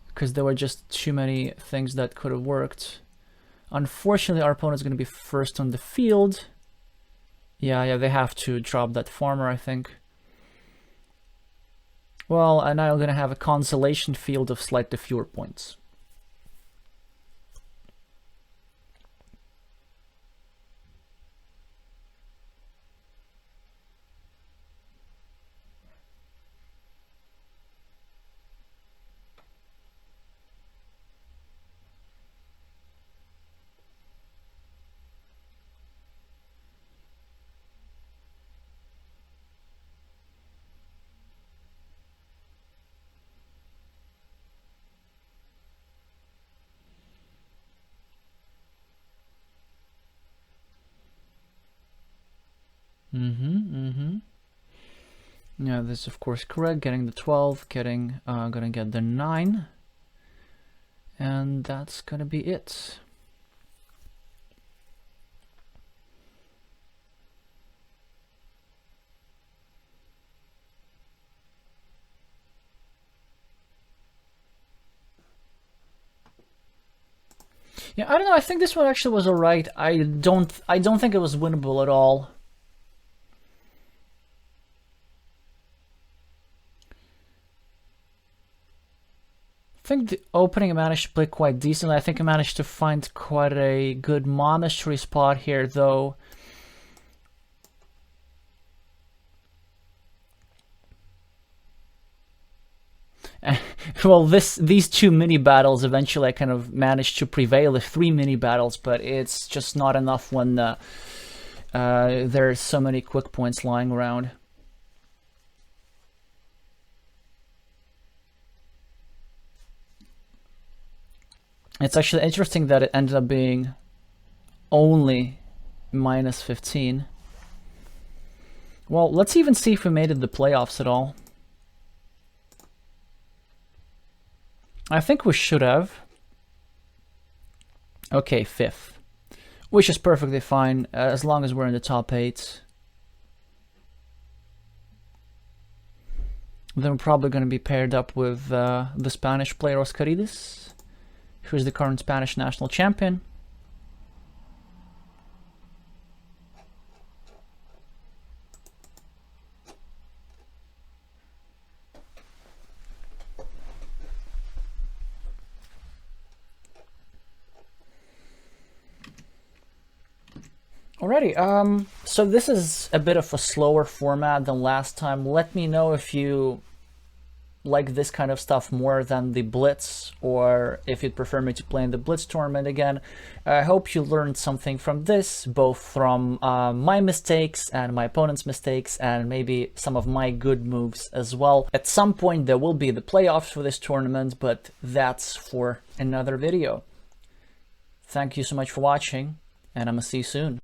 Because there were just too many things that could have worked. Unfortunately, our opponent's going to be first on the field. Yeah, they have to drop that farmer, I think. Well, and now I'm going to have a consolation field of slightly fewer points. Yeah, this is of course correct. Getting the 12, gonna get the 9, and that's gonna be it. Yeah, I don't know. I think this one actually was alright. I don't think it was winnable at all. I think the opening I managed to play quite decently. I think I managed to find quite a good monastery spot here, though. Well, these two mini battles eventually I kind of managed to prevail. The 3 mini battles, but it's just not enough when there's so many quick points lying around. It's actually interesting that it ended up being only minus 15. Well, let's even see if we made it the playoffs at all. I think we should have. Okay, 5th. Which is perfectly fine, as long as we're in the top 8. Then we're probably going to be paired up with the Spanish player Oscaridis, who's the current Spanish national champion. Alrighty, so this is a bit of a slower format than last time. Let me know if you like this kind of stuff more than the Blitz, or if you'd prefer me to play in the Blitz tournament again. I hope you learned something from this, both from my mistakes and my opponent's mistakes, and maybe some of my good moves as well. At some point there will be the playoffs for this tournament, but that's for another video. Thank you so much for watching, and I'm gonna see you soon.